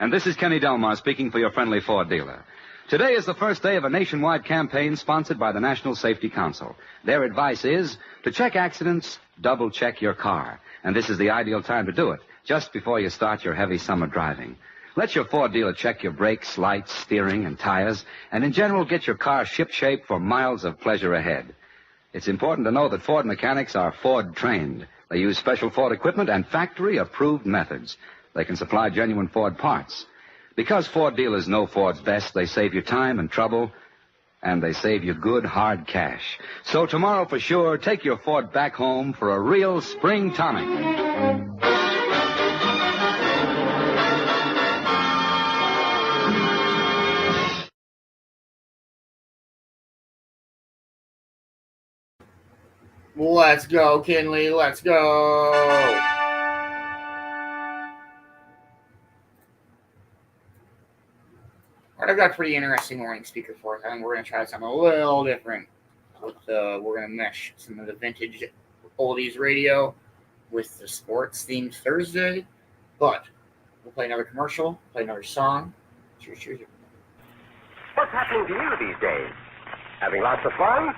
And this is Kenny Delmar speaking for your friendly Ford dealer. Today is the first day of a nationwide campaign sponsored by the National Safety Council. Their advice is to check accidents, double-check your car. And this is the ideal time to do it, just before you start your heavy summer driving. Let your Ford dealer check your brakes, lights, steering, and tires, and in general get your car ship-shape for miles of pleasure ahead. It's important to know that Ford mechanics are Ford-trained. They use special Ford equipment and factory-approved methods. They can supply genuine Ford parts. Because Ford dealers know Ford's best, they save you time and trouble, and they save you good, hard cash. So tomorrow, for sure, take your Ford back home for a real spring tonic. Let's go, Kinley. Let's go. I've got a pretty interesting morning speaker for us. I think we're going to try something a little different. We're going to mesh some of the vintage oldies radio with the sports-themed Thursday. But we'll play another commercial, play another song. Cheers. What's happening to you these days? Having lots of fun?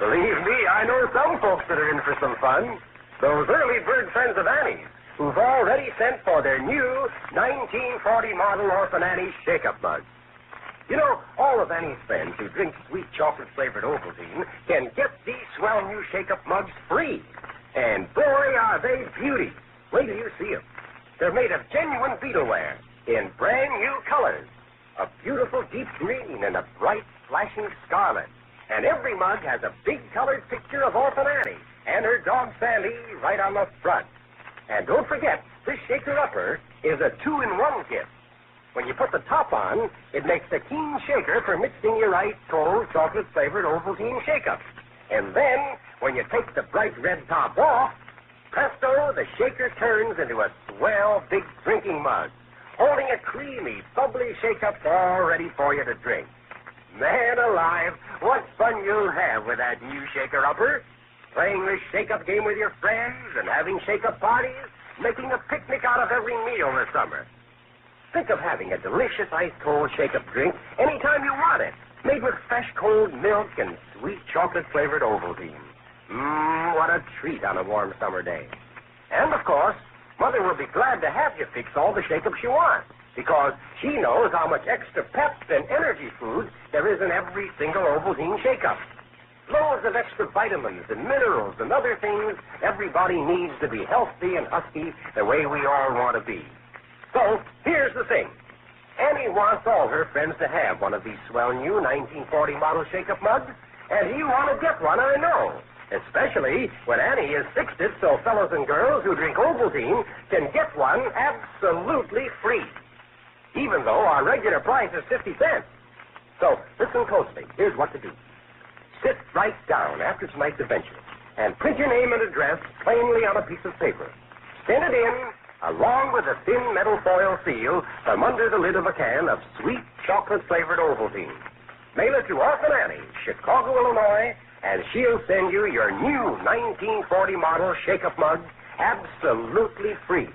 Believe me, I know some folks that are in for some fun. Those early bird friends of Annie's, who've already sent for their new 1940 model Orphan Annie's shake-up mugs. You know, all of Annie's friends who drink sweet chocolate-flavored Ovaltine can get these swell new shake-up mugs free. And boy, are they beauties. Wait till you see them. They're made of genuine beetleware in brand new colors. A beautiful deep green and a bright flashing scarlet. And every mug has a big colored picture of Orphan Annie and her dog Sandy right on the front. And don't forget, this shaker-upper is a 2-in-1 kit. When you put the top on, it makes a keen shaker for mixing your ice cold chocolate-flavored Ovaltine shake-up. And then, when you take the bright red top off, presto, the shaker turns into a swell big drinking mug. holding a creamy, bubbly shake-up all ready for you to drink. Man alive, what fun you'll have with that new shaker-upper. Playing this shake-up game with your friends and having shake-up parties, making a picnic out of every meal this summer. Think of having a delicious ice-cold shake-up drink anytime you want it, made with fresh cold milk and sweet chocolate-flavored Ovaltine. What a treat on a warm summer day. And, of course, Mother will be glad to have you fix all the shake-ups you want, because she knows how much extra pep and energy food there is in every single Ovaltine shake-up. Loads of extra vitamins and minerals and other things everybody needs to be healthy and husky the way we all want to be. So, here's the thing. Annie wants all her friends to have one of these swell new 1940 model shake-up mugs, and you want to get one, I know. Especially when Annie has fixed it so fellows and girls who drink Ovaltine can get one absolutely free, even though our regular price is 50 cents. So, listen closely. Here's what to do. Sit right down after tonight's adventure and print your name and address plainly on a piece of paper. Send it in, along with a thin metal foil seal from under the lid of a can of sweet chocolate-flavored Ovaltine. Mail it to Orphan Annie, Chicago, Illinois, and she'll send you your new 1940 model shake-up mug absolutely free.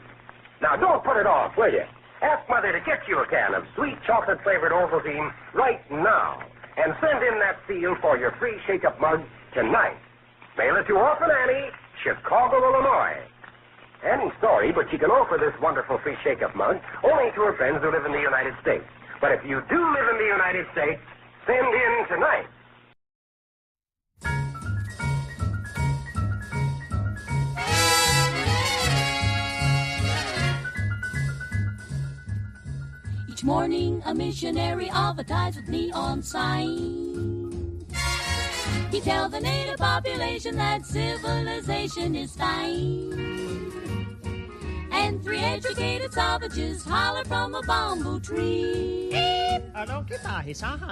Now, don't put it off, will you? Ask Mother to get you a can of sweet chocolate-flavored Ovaltine right now, and send in that seal for your free shake-up mug tonight. Mail it to Orphan Annie, Chicago, Illinois. Annie's sorry, but she can offer this wonderful free shake-up mug only to her friends who live in the United States. But if you do live in the United States, send in tonight. Each morning, a missionary advertised with neon signs. He tells the native population that civilization is fine. And 3 educated savages holler from a bamboo tree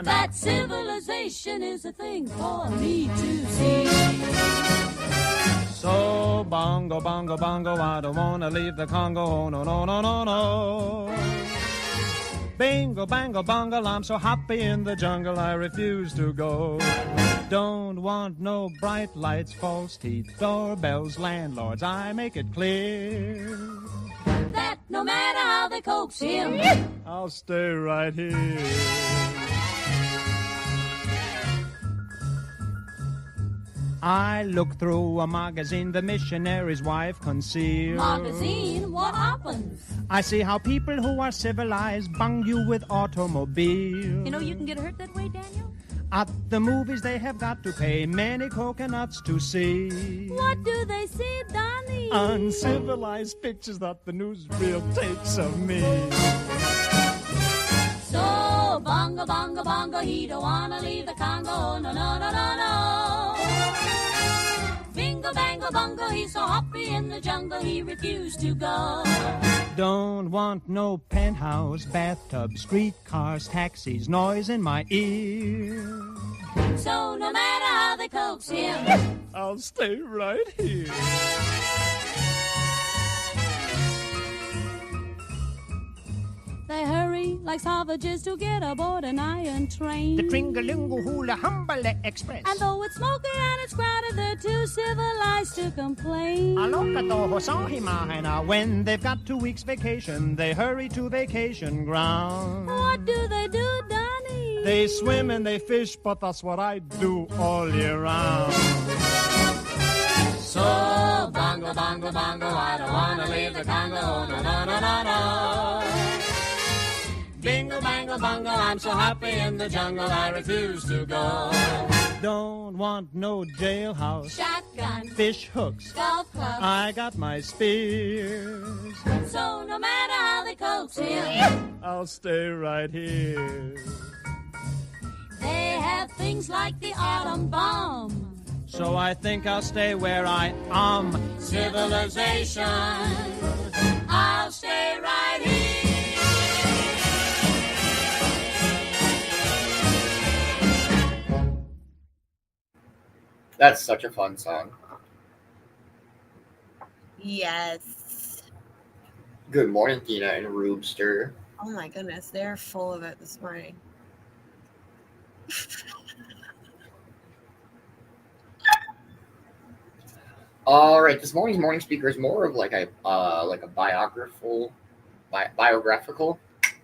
that civilization is a thing for me to see. So, bongo, bongo, bongo, I don't want to leave the Congo. Oh, no, no, no, no, no. Bingo, bango, bongo, I'm so happy in the jungle, I refuse to go. Don't want no bright lights, false teeth, doorbells, landlords, I make it clear that no matter how they coax him, I'll stay right here. I look through a magazine the missionary's wife concealed. Magazine? What happens? I see how people who are civilized bung you with automobiles. You know you can get hurt that way, Daniel? At the movies they have got to pay many coconuts to see. What do they see, Donnie? Uncivilized pictures that the newsreel takes of me. So, bongo, bongo, bongo, he don't wanna leave the Congo, no, no, no, no, no. Bingo, bango, bongo, he's so happy in the jungle, he refused to go. Don't want no penthouse, bathtub, streetcars, taxis, noise in my ear. So no matter how they coax him, I'll stay right here. They hurry like savages to get aboard an iron train. The Tringalingo Hula Humbale Express. And though it's smoky and it's crowded, they're too civilized to complain. When they've got 2 weeks vacation, they hurry to vacation ground. What do they do, Donnie? They swim and they fish, but that's what I do all year round. So, bongo, bongo, bongo, I don't wanna leave the Congo, no, no, no, no, no. Bingo, bango, bongo, I'm so happy in the jungle, I refuse to go. Don't want no jailhouse, shotgun, fish hooks, golf club. I got my spears. So no matter how they coax him, I'll stay right here. They have things like the atom bomb. So I think I'll stay where I am. Civilization, I'll stay right here. That's such a fun song. Yes. Good morning, Tina and Roobster. Oh my goodness, they're full of it this morning. All right, this morning's morning speaker is more of like a biographical.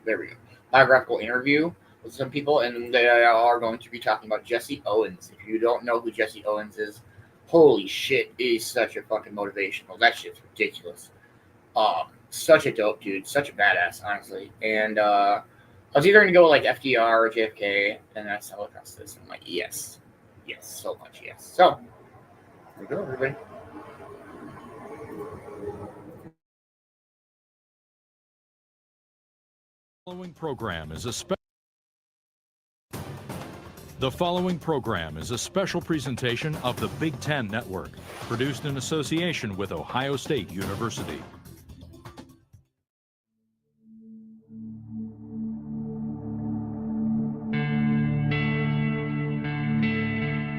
There we go. Biographical interview with some people, and they are going to be talking about Jesse Owens. If you don't know who Jesse Owens is, holy shit, he's such a fucking motivational. That shit's ridiculous. Such a dope dude, such a badass, honestly. And I was either going to go like FDR or JFK, and I stumbled across this. And I'm like, yes, so much yes. So, here we go, everybody. The following program is a special presentation of the Big Ten Network, produced in association with Ohio State University.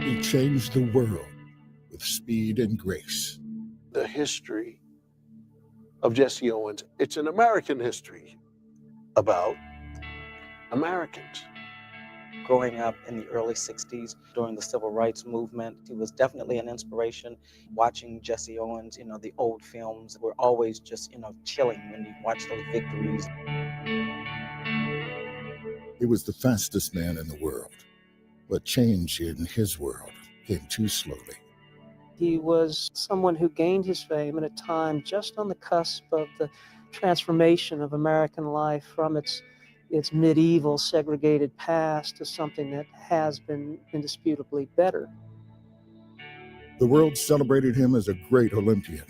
He changed the world with speed and grace. The history of Jesse Owens, it's an American history about Americans. Growing up in the early 60s during the civil rights movement, he was definitely an inspiration. Watching Jesse Owens, the old films were always just, chilling when you watch those victories. He was the fastest man in the world, but change in his world came too slowly. He was someone who gained his fame at a time just on the cusp of the transformation of American life from its medieval segregated past to something that has been indisputably better. The world celebrated him as a great Olympian.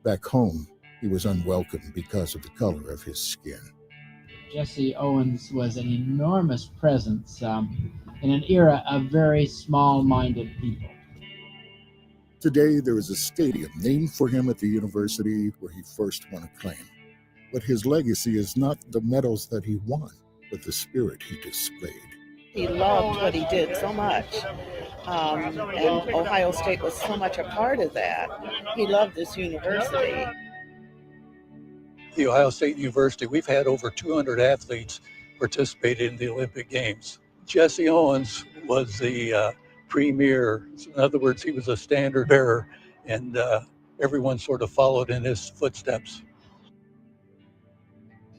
Back home, he was unwelcome because of the color of his skin. Jesse Owens was an enormous presence in an era of very small-minded people. Today, there is a stadium named for him at the university where he first won acclaim. But his legacy is not the medals that he won, but the spirit he displayed. He loved what he did so much, and Ohio State was so much a part of that. He loved this university. The Ohio State University, we've had over 200 athletes participate in the Olympic Games. Jesse Owens was the premier. In other words, he was a standard bearer, and everyone sort of followed in his footsteps.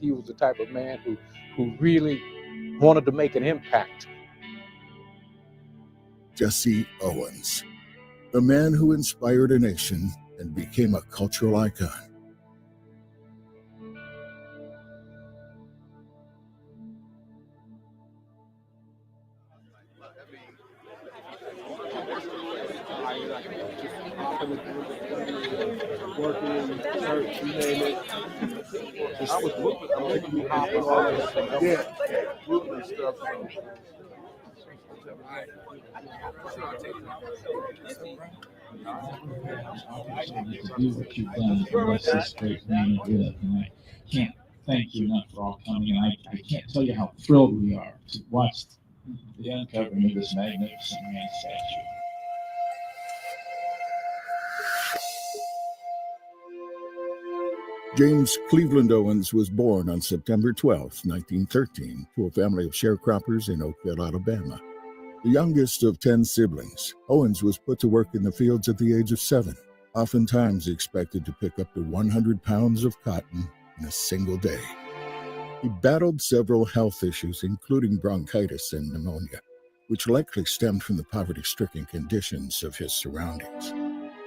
He was the type of man who really wanted to make an impact. Jesse Owens, the man who inspired a nation and became a cultural icon. Working, church, you name it. I was looking, I'm making me hop and all that stuff. Yeah, moving and stuff. Do what you've done for the rest of this great man and do that tonight. Can't thank you enough for all coming, and I can't tell you how thrilled we are to watch the uncovering of this magnificent man statue. James Cleveland Owens was born on September 12, 1913, to a family of sharecroppers in Oakville, Alabama. The youngest of 10 siblings, Owens was put to work in the fields at the age of 7, oftentimes expected to pick up to 100 pounds of cotton in a single day. He battled several health issues, including bronchitis and pneumonia, which likely stemmed from the poverty-stricken conditions of his surroundings.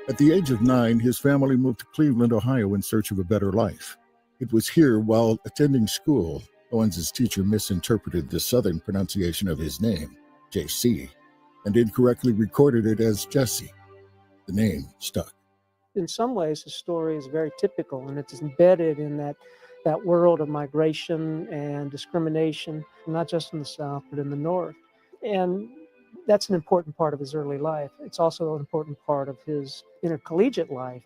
At the age of 9, his family moved to Cleveland, Ohio in search of a better life. It was here, while attending school, Owens' teacher misinterpreted the southern pronunciation of his name, JC, and incorrectly recorded it as Jesse. The name stuck. In some ways, his story is very typical, and it's embedded in that world of migration and discrimination, not just in the South, but in the North. And that's an important part of his early life. It's also an important part of his intercollegiate life.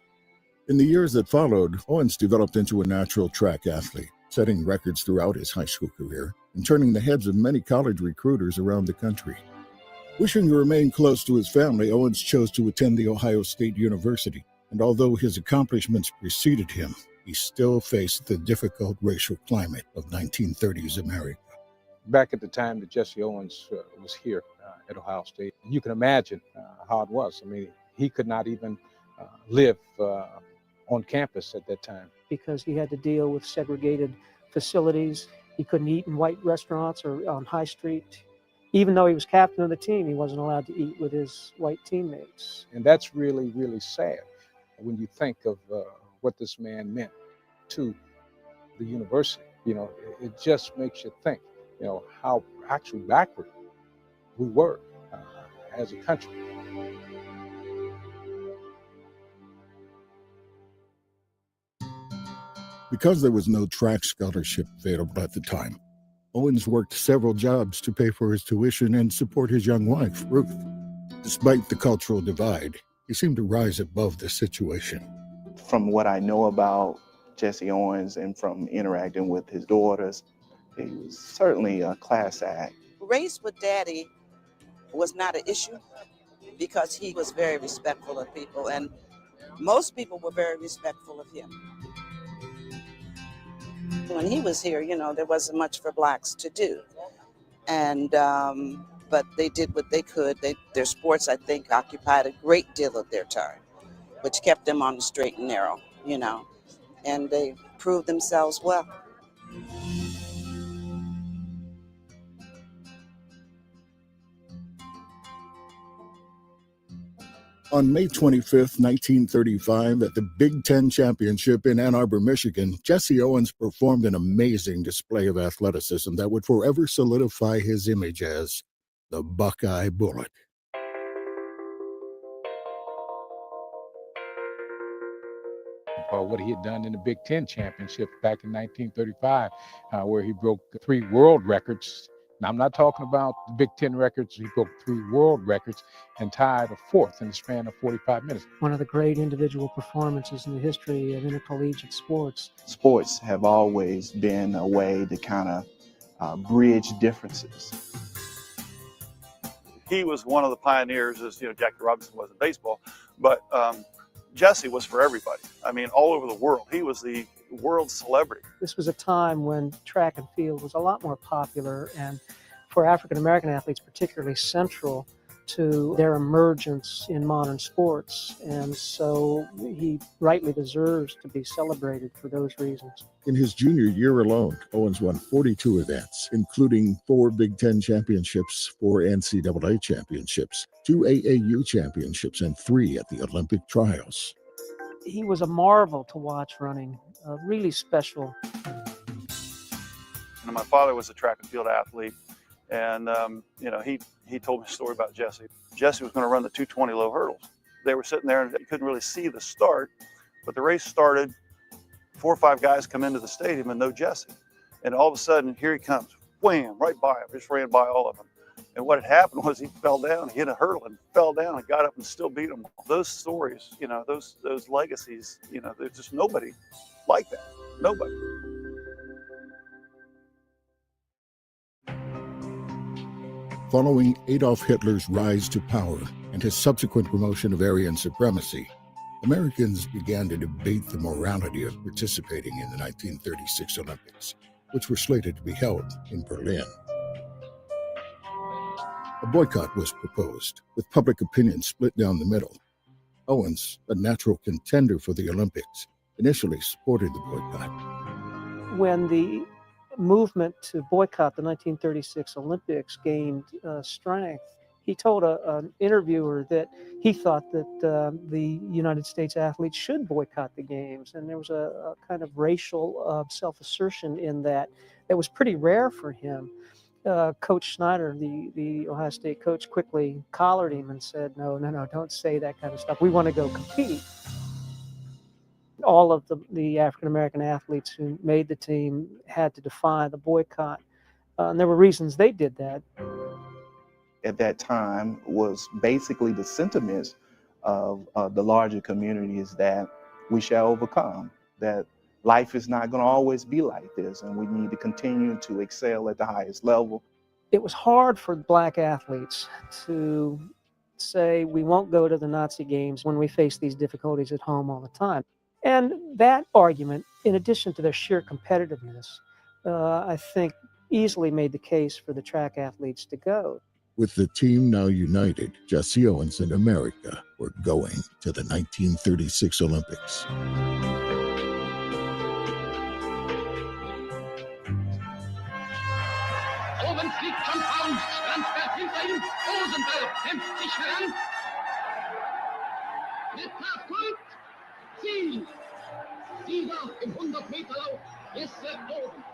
In the years that followed, Owens developed into a natural track athlete, setting records throughout his high school career and turning the heads of many college recruiters around the country. Wishing to remain close to his family, Owens chose to attend the Ohio State University, and although his accomplishments preceded him, he still faced the difficult racial climate of 1930s America. Back at the time that Jesse Owens was here at Ohio State, you can imagine how it was. I mean, he could not even live on campus at that time. Because he had to deal with segregated facilities. He couldn't eat in white restaurants or on High Street. Even though he was captain of the team, he wasn't allowed to eat with his white teammates. And that's really, really sad when you think of what this man meant to the university. You know, it just makes you think, you know, how actually backward we were as a country. Because there was no track scholarship available at the time, Owens worked several jobs to pay for his tuition and support his young wife, Ruth. Despite the cultural divide, he seemed to rise above the situation. From what I know about Jesse Owens and from interacting with his daughters, he was certainly a class act. Race with Daddy was not an issue because he was very respectful of people, and most people were very respectful of him. When he was here, you know, there wasn't much for blacks to do. And, but they did what they could. Their sports, I think, occupied a great deal of their time, which kept them on the straight and narrow, you know, and they proved themselves well. On May 25th, 1935, at the Big Ten Championship in Ann Arbor, Michigan, Jesse Owens performed an amazing display of athleticism that would forever solidify his image as the Buckeye Bullet. What he had done in the Big Ten Championship back in 1935, where he broke 3 world records. Now, I'm not talking about the Big Ten records. He broke 3 world records and tied a 4th in the span of 45 minutes. One of the great individual performances in the history of intercollegiate sports. Sports have always been a way to kind of bridge differences. He was one of the pioneers, as you know, Jackie Robinson was in baseball, but Jesse was for everybody. I mean, all over the world. He was the world celebrity. This was a time when track and field was a lot more popular, and for African American athletes particularly central to their emergence in modern sports. And so he rightly deserves to be celebrated for those reasons. In his junior year alone, Owens won 42 events, including 4 Big Ten championships, 4 NCAA championships, 2 AAU championships, and 3 at the Olympic trials. He was a marvel to watch running, really special. And my father was a track and field athlete, and you know, he told me a story about Jesse. Jesse was going to run the 220 low hurdles. They were sitting there and you couldn't really see the start, but the race started. 4 or 5 guys come into the stadium and no Jesse, and all of a sudden here he comes, wham, right by him. Just ran by all of them. And what had happened was he fell down, he hit a hurdle and fell down and got up and still beat them. Those stories, you know, those legacies, you know, there's just nobody like that. Nobody. Following Adolf Hitler's rise to power and his subsequent promotion of Aryan supremacy, Americans began to debate the morality of participating in the 1936 Olympics, which were slated to be held in Berlin. A boycott was proposed, with public opinion split down the middle. Owens, a natural contender for the Olympics, initially supported the boycott. When the movement to boycott the 1936 Olympics gained strength, he told an interviewer that he thought that the United States athletes should boycott the games. And there was a kind of racial self-assertion in that was pretty rare for him. Coach Schneider, the Ohio State coach, quickly collared him and said, no, don't say that kind of stuff. We want to go compete. All of the African-American athletes who made the team had to defy the boycott. And there were reasons they did that. At that time was basically the sentiments of the larger community is that we shall overcome, that life is not going to always be like this, and we need to continue to excel at the highest level. It was hard for Black athletes to say, we won't go to the Nazi games when we face these difficulties at home all the time. And that argument, in addition to their sheer competitiveness, I think easily made the case for the track athletes to go. With the team now united, Jesse Owens and America were going to the 1936 Olympics. Owens liegt schon vorn, Landsberg hinter ihm, Rosenberg kämpft sich heran. Wettkampf kommt, Ziel. Sieger im 100-Meter-Lauf, Jesse Owens.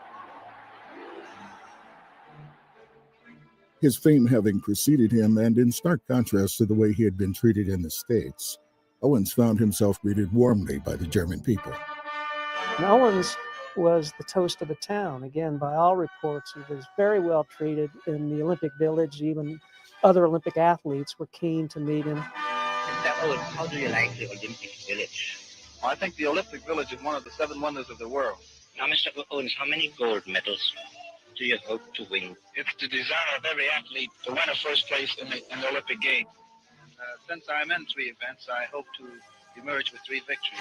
His fame having preceded him, and in stark contrast to the way he had been treated in the States, Owens found himself greeted warmly by the German people. And Owens was the toast of the town. Again, by all reports, he was very well treated in the Olympic Village. Even other Olympic athletes were keen to meet him. Mr. Owens, how do you like the Olympic Village? Well, I think the Olympic Village is one of the 7 wonders of the world. Now, Mr. Owens, how many gold medals do you hope to win? It's the desire of every athlete to win a first place in the Olympic Games. Since I'm in 3 events, I hope to emerge with 3 victories.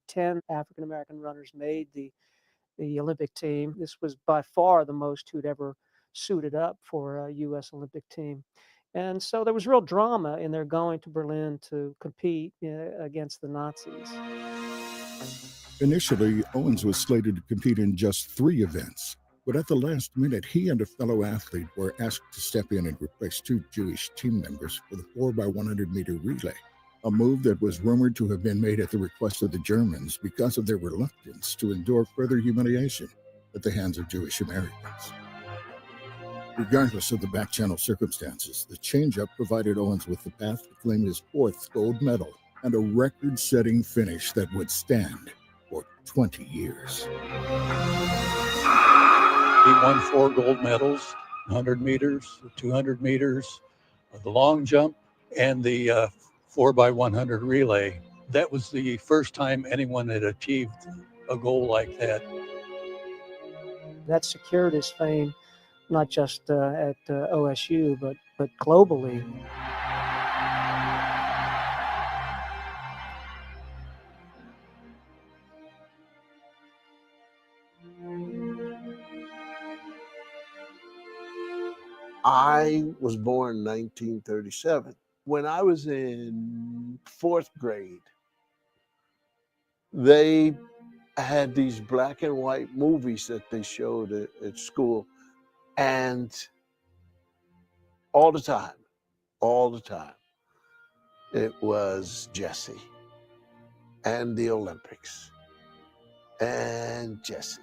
10 African-American runners made the Olympic team. This was by far the most who'd ever suited up for a U.S. Olympic team. And so there was real drama in their going to Berlin to compete against the Nazis. Initially, Owens was slated to compete in just 3 events, but at the last minute, he and a fellow athlete were asked to step in and replace 2 Jewish team members for the 4x100-meter relay, a move that was rumored to have been made at the request of the Germans because of their reluctance to endure further humiliation at the hands of Jewish Americans. Regardless of the back-channel circumstances, the change-up provided Owens with the path to claim his 4th gold medal and a record-setting finish that would stand for 20 years. He won 4 gold medals, 100 meters, 200 meters, the long jump, and the 4x100 relay. That was the first time anyone had achieved a goal like that. That secured his fame, not just at OSU, but globally. I was born in 1937. When I was in 4th grade, they had these black and white movies that they showed at school. And all the time, it was Jesse and the Olympics and Jesse.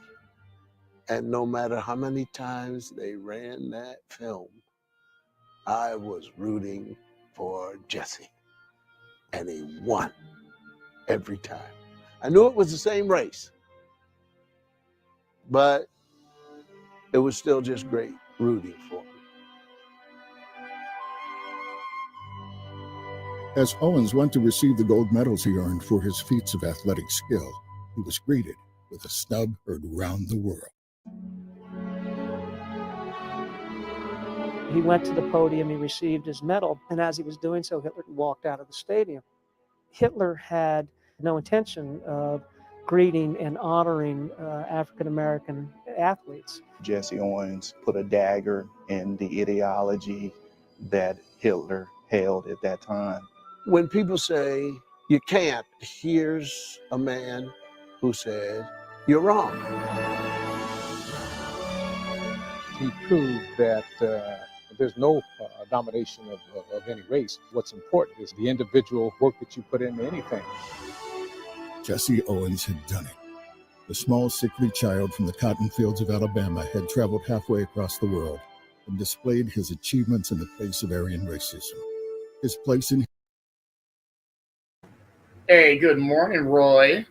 And no matter how many times they ran that film, I was rooting for Jesse. And he won every time. I knew it was the same race, but it was still just great rooting for him. As Owens went to receive the gold medals he earned for his feats of athletic skill, he was greeted with a snub heard round the world. He went to the podium, he received his medal, and as he was doing so, Hitler walked out of the stadium. Hitler had no intention of greeting and honoring African-American athletes. Jesse Owens put a dagger in the ideology that Hitler held at that time. When people say, you can't, here's a man who said, you're wrong. He proved that there's no domination of any race. What's important is the individual work that you put into anything. Jesse Owens had done it. The small, sickly child from the cotton fields of Alabama had traveled halfway across the world and displayed his achievements in the face of Aryan racism. His place in... Hey, good morning, Roy.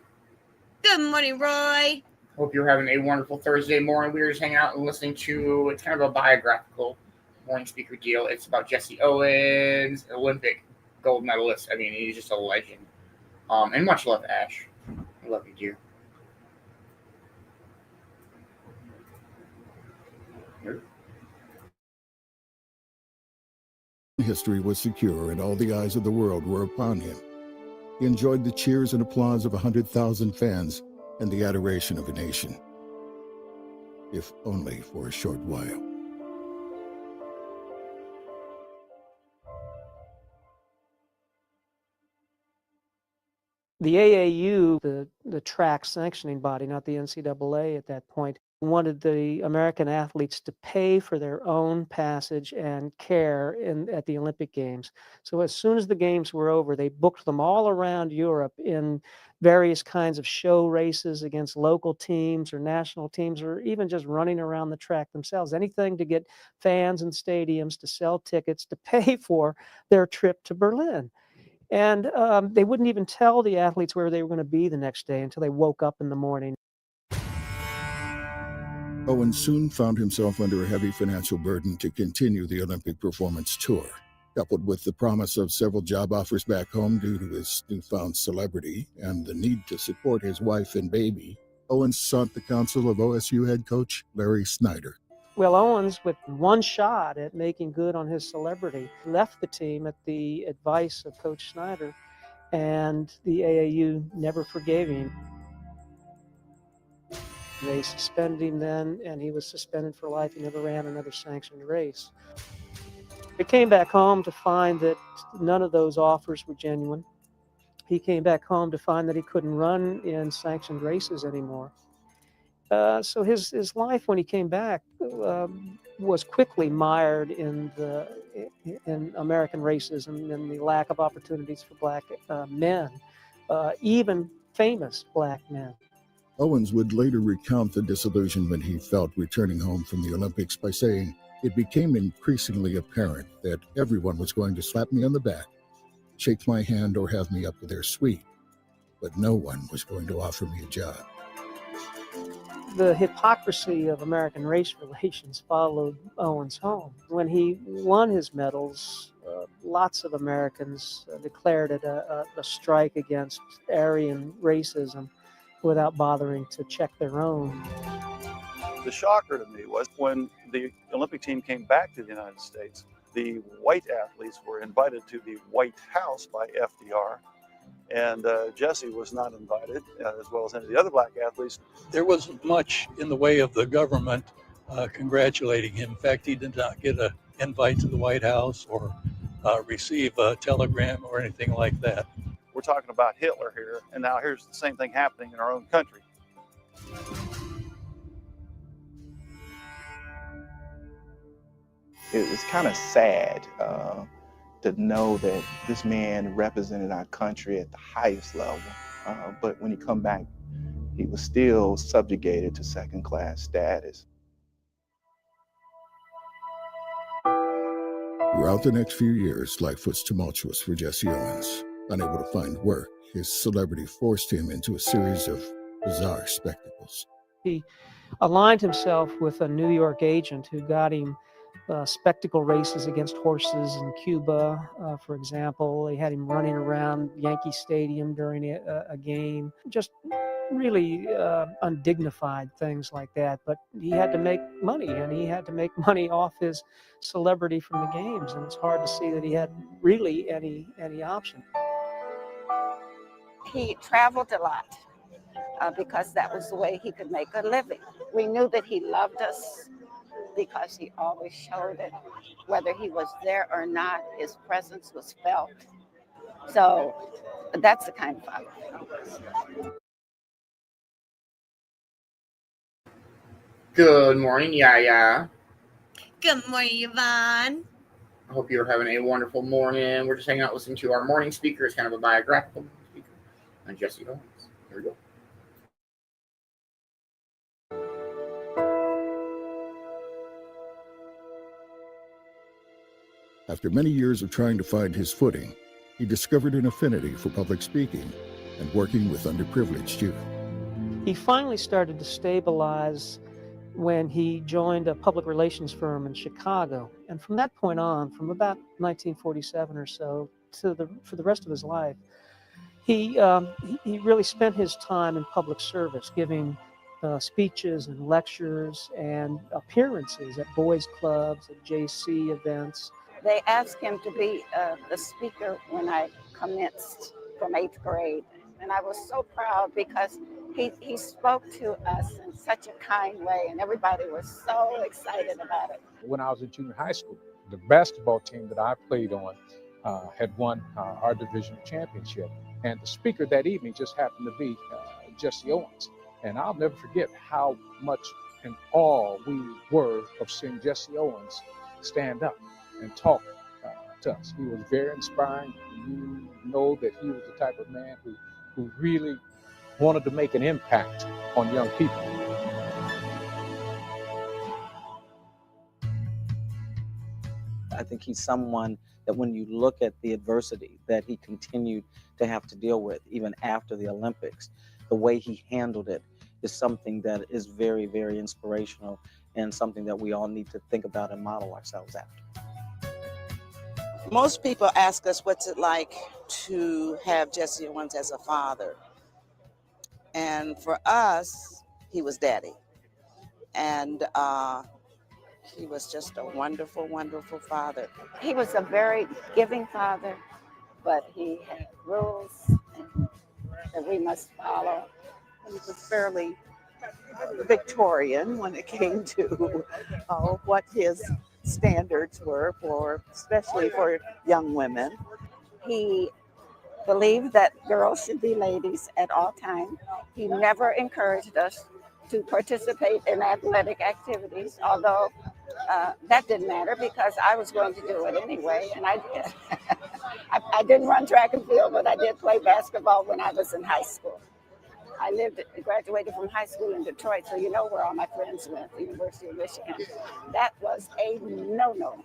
Good morning, Roy. Hope you're having a wonderful Thursday morning. We were just hanging out and listening to kind of a biographical morning speaker deal. It's about Jesse Owens, Olympic gold medalist. I mean, he's just a legend. And much love, Ash. I love you, dear. History was secure and all the eyes of the world were upon him. He enjoyed the cheers and applause of 100,000 fans and the adoration of a nation, if only for a short while. The AAU, the track sanctioning body, not the NCAA at that point, wanted the American athletes to pay for their own passage and care at the Olympic Games. So as soon as the games were over, they booked them all around Europe in various kinds of show races against local teams or national teams, or even just running around the track themselves. Anything to get fans and stadiums to sell tickets to pay for their trip to Berlin. And they wouldn't even tell the athletes where they were going to be the next day until they woke up in the morning. Owens soon found himself under a heavy financial burden to continue the Olympic performance tour. Coupled with the promise of several job offers back home due to his newfound celebrity and the need to support his wife and baby, Owens sought the counsel of OSU head coach Larry Snyder. Well, Owens, with one shot at making good on his celebrity, left the team at the advice of Coach Snyder, and the AAU never forgave him. They suspended him then, and he was suspended for life. He never ran another sanctioned race. He came back home to find that none of those offers were genuine. He came back home to find that he couldn't run in sanctioned races anymore. So his life when he came back was quickly mired in American racism and the lack of opportunities for black men, even famous black men. Owens would later recount the disillusionment he felt returning home from the Olympics by saying, "It became increasingly apparent that everyone was going to slap me on the back, shake my hand, or have me up to their suite, but no one was going to offer me a job." The hypocrisy of American race relations followed Owens home. When he won his medals, lots of Americans declared it a strike against Aryan racism without bothering to check their own. The shocker to me was when the Olympic team came back to the United States, the white athletes were invited to the White House by FDR. And Jesse was not invited, as well as any of the other black athletes. There wasn't much in the way of the government congratulating him. In fact, he did not get an invite to the White House or receive a telegram or anything like that. We're talking about Hitler here, and now here's the same thing happening in our own country. It's kind of sad to know that this man represented our country at the highest level. But when he come back, he was still subjugated to second-class status. Throughout the next few years, life was tumultuous for Jesse Owens. Unable to find work, his celebrity forced him into a series of bizarre spectacles. He aligned himself with a New York agent who got him spectacle races against horses in Cuba, for example. They had him running around Yankee Stadium during a game. Just really undignified things like that. But he had to make money, and he had to make money off his celebrity from the games. And it's hard to see that he had really any option. He traveled a lot because that was the way he could make a living. We knew that he loved us because he always showed it. Whether he was there or not, his presence was felt. So that's the kind of father he was. Good morning, Yaya. Good morning, Yvonne. I hope you're having a wonderful morning. We're just hanging out listening to our morning speaker. It's kind of a biographical speaker on Jesse Owens. Here we go. After many years of trying to find his footing, he discovered an affinity for public speaking and working with underprivileged youth. He finally started to stabilize when he joined a public relations firm in Chicago. And from that point on, from about 1947 or so for the rest of his life, he really spent his time in public service, giving speeches and lectures and appearances at boys' clubs, at JC events. They asked him to be the speaker when I commenced from 8th grade. And I was so proud because he spoke to us in such a kind way, and everybody was so excited about it. When I was in junior high school, the basketball team that I played on had won our division championship. And the speaker that evening just happened to be Jesse Owens. And I'll never forget how much in awe we were of seeing Jesse Owens stand up and talk to us. He was very inspiring. You know that he was the type of man who really wanted to make an impact on young people. I think he's someone that when you look at the adversity that he continued to have to deal with, even after the Olympics, the way he handled it is something that is very, very inspirational and something that we all need to think about and model ourselves after. Most people ask us what's it like to have Jesse Owens as a father. And for us, he was daddy. And he was just a wonderful, wonderful father. He was a very giving father, but he had rules that we must follow. He was fairly Victorian when it came to what his standards were for, especially for young women. He believed that girls should be ladies at all times. He never encouraged us to participate in athletic activities, although that didn't matter because I was going to do it anyway, and I did. I didn't run track and field, but I did play basketball when I was in high school. I graduated from high school in Detroit, so you know where all my friends went, the University of Michigan. That was a no-no.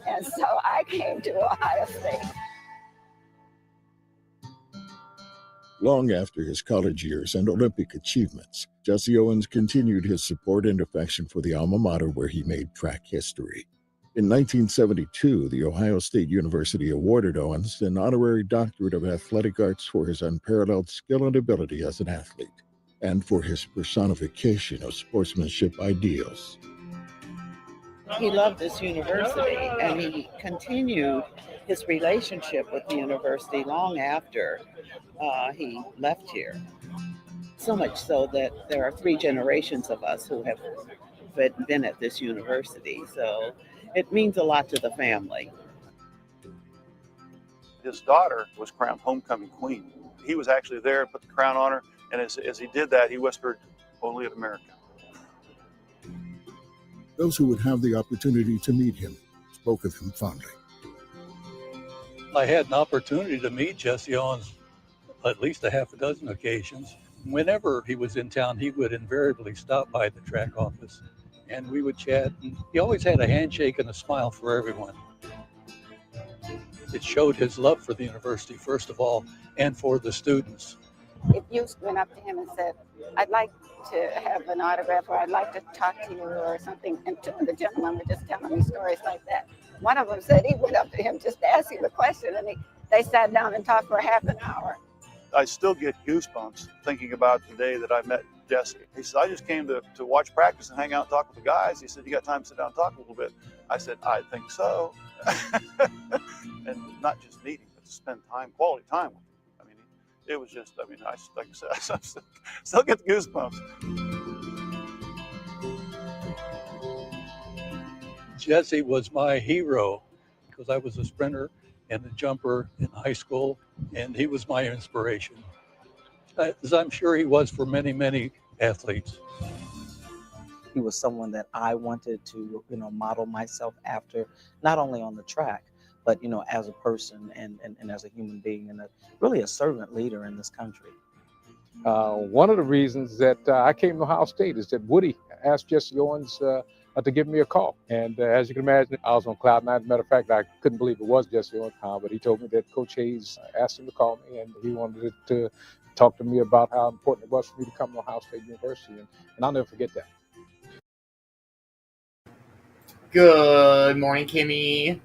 And so I came to Ohio State. Long after his college years and Olympic achievements, Jesse Owens continued his support and affection for the alma mater where he made track history. In 1972, the Ohio State University awarded Owens an honorary doctorate of athletic arts for his unparalleled skill and ability as an athlete, and for his personification of sportsmanship ideals. He loved this university, and he continued his relationship with the university long after he left here. So much so that there are 3 generations of us who have been at this university. So it means a lot to the family. His daughter was crowned homecoming queen. He was actually there, put the crown on her, and as he did that, he whispered, "Only in America." Those who would have the opportunity to meet him spoke of him fondly. I had an opportunity to meet Jesse Owens at least a half a dozen occasions. Whenever he was in town, he would invariably stop by the track office and we would chat. And he always had a handshake and a smile for everyone. It showed his love for the university, first of all, and for the students. If you went up to him and said, "I'd like to have an autograph," or "I'd like to talk to you," or something, and 2 of the gentlemen were just telling me stories like that. One of them said he went up to him just to ask him a question, and they sat down and talked for half an hour. I still get goosebumps thinking about the day that I met Jesse. He said, "I just came to watch practice and hang out and talk with the guys." He said, "You got time to sit down and talk a little bit?" I said, "I think so." And not just meeting, but to spend quality time with him. I mean, it was just, like I said, I still get the goosebumps. Jesse was my hero because I was a sprinter and a jumper in high school, and he was my inspiration, as I'm sure he was for many, many athletes. He was someone that I wanted to, model myself after, not only on the track, but, as a person and as a human being, and really a servant leader in this country. One of the reasons that I came to Ohio State is that Woody asked Jesse Owens to give me a call. And as you can imagine, I was on cloud nine. As a matter of fact, I couldn't believe it was Jesse Owens, but he told me that Coach Hayes asked him to call me, and he wanted to talk to me about how important it was for me to come to Ohio State University. And I'll never forget that. Good morning, Kimmy.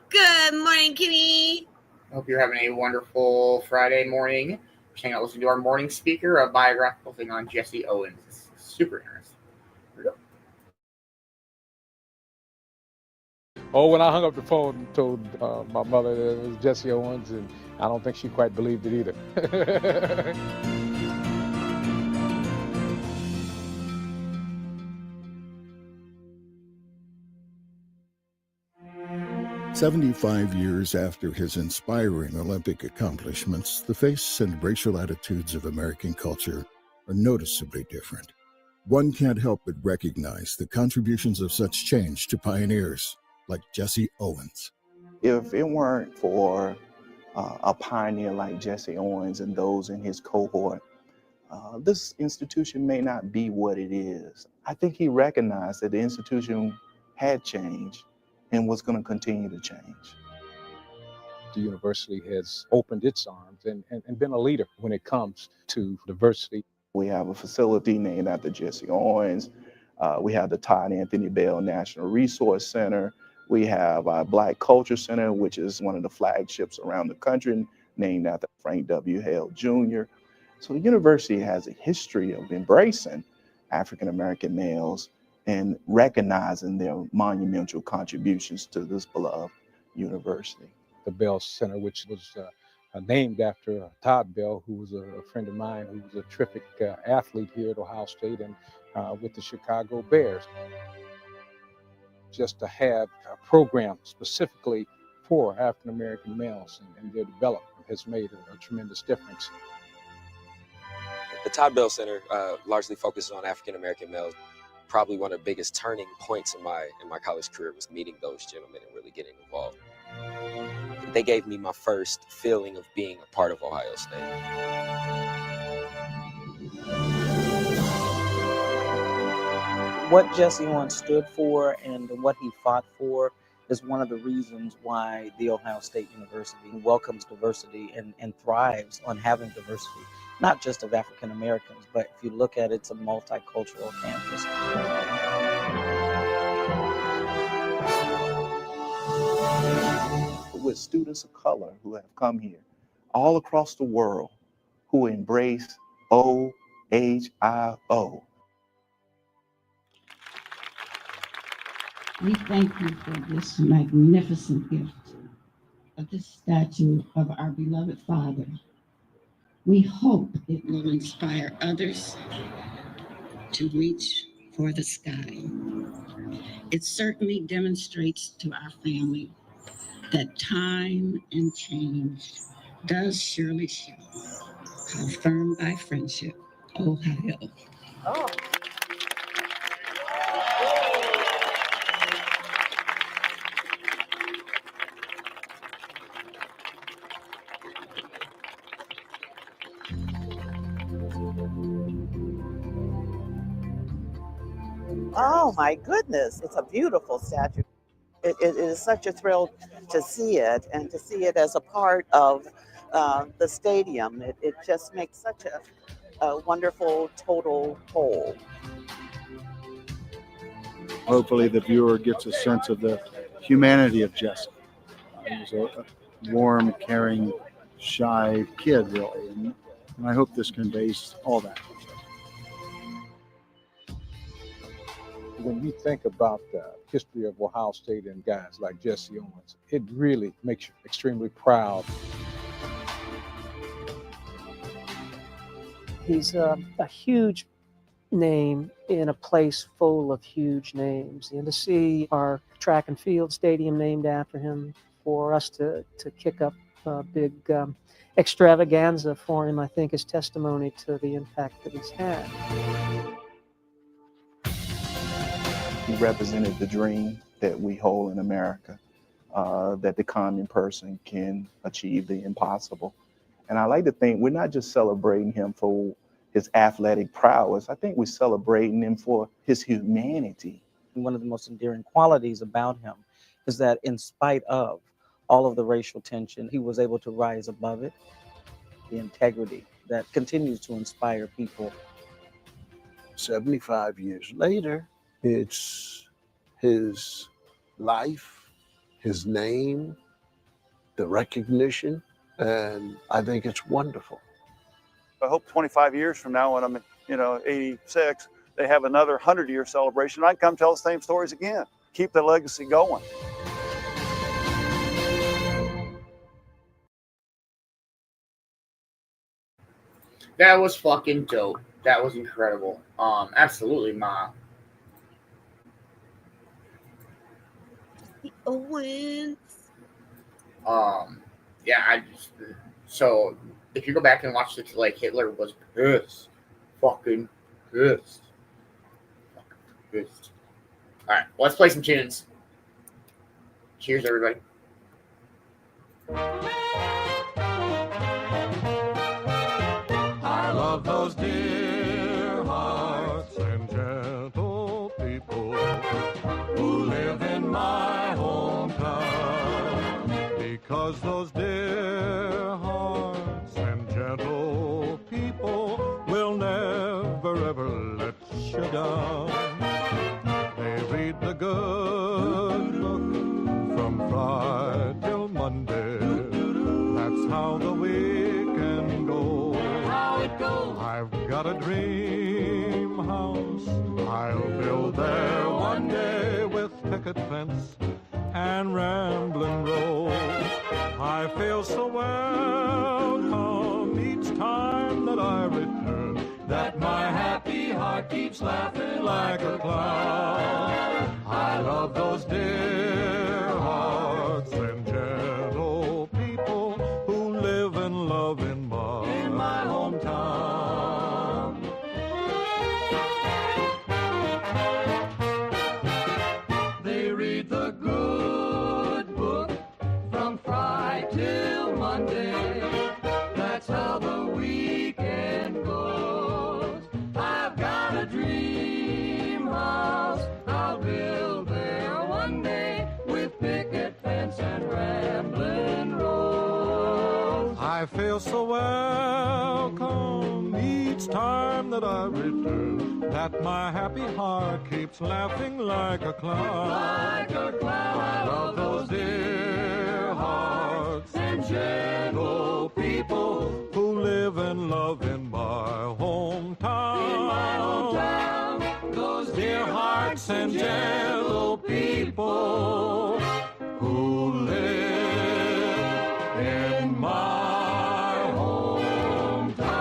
Good morning, Kimmy. Hope you're having a wonderful Friday morning. We're hanging out listening to our morning speaker, a biographical thing on Jesse Owens. It's super interesting. Oh, when I hung up the phone and told my mother that it was Jesse Owens, and I don't think she quite believed it either. 75 years after his inspiring Olympic accomplishments, the face and racial attitudes of American culture are noticeably different. One can't help but recognize the contributions of such change to pioneers like Jesse Owens. If it weren't for a pioneer like Jesse Owens and those in his cohort, this institution may not be what it is. I think he recognized that the institution had changed and was going to continue to change. The university has opened its arms and been a leader when it comes to diversity. We have a facility named after Jesse Owens. We have the Todd Anthony Bell National Resource Center. We have our Black Culture Center, which is one of the flagships around the country, named after Frank W. Hale Jr. So the university has a history of embracing African American males and recognizing their monumental contributions to this beloved university. The Bell Center, which was named after Todd Bell, who was a friend of mine, who was a terrific athlete here at Ohio State and with the Chicago Bears. Just to have a program specifically for African American males and their development has made a tremendous difference. The Todd Bell Center largely focuses on African American males. Probably one of the biggest turning points in my college career was meeting those gentlemen and really getting involved. They gave me my first feeling of being a part of Ohio State. What Jesse Owens stood for and what he fought for is one of the reasons why the Ohio State University welcomes diversity and thrives on having diversity, not just of African Americans, but if you look at it, it's a multicultural campus. With students of color who have come here all across the world who embrace OHIO. We thank you for this magnificent gift of this statue of our beloved father. We hope it will inspire others to reach for the sky. It certainly demonstrates to our family that time and change does surely show how firm by friendship, Ohio. Oh. Oh my goodness, it's a beautiful statue. It is such a thrill to see it and to see it as a part of the stadium. It just makes such a wonderful total whole. Hopefully the viewer gets a sense of the humanity of Jesse. He was a warm, caring, shy kid, really, and I hope this conveys all that. When you think about the history of Ohio State and guys like Jesse Owens, it really makes you extremely proud. He's a huge name in a place full of huge names. And to see our track and field stadium named after him, for us to kick up a big extravaganza for him, I think is testimony to the impact that he's had. He represented the dream that we hold in America, that the common person can achieve the impossible. And I like to think we're not just celebrating him for his athletic prowess. I think we're celebrating him for his humanity. One of the most endearing qualities about him is that in spite of all of the racial tension, he was able to rise above it. The integrity that continues to inspire people. 75 years later, it's his life, his name, the recognition, and I think it's wonderful. I hope 25 years from now, when I'm 86, they have another 100-year celebration. I can come tell the same stories again. Keep the legacy going. That was fucking dope. That was incredible. Absolutely, Ma. The Owens. Yeah, so if you go back and watch it, like Hitler was pissed, fucking pissed, fucking pissed. All right, let's play some tunes. Cheers, everybody. I love those dear hearts and gentle people who live in my hometown, because those dear hearts and gentle people will never ever let you down. They read the good book from Friday till Monday. That's how the weekend goes. How it goes. I've got a dream house I'll build there one day, with picket fence and rambling road. I feel so welcome each time that I return, that my happy heart keeps laughing like a clown. I love those dear hearts and gentle people who live and love in my hometown. They read the good book from Friday till Monday. That's how the weekend goes. I've got a dream house I'll build there one day, with picket fence and rambling roads. I feel so welcome each time that I return, that my happy heart keeps laughing like a clown. Like a clown. I love those dear hearts and gentle people who live and love in my hometown. In my hometown. Those dear hearts and gentle people who live in my hometown.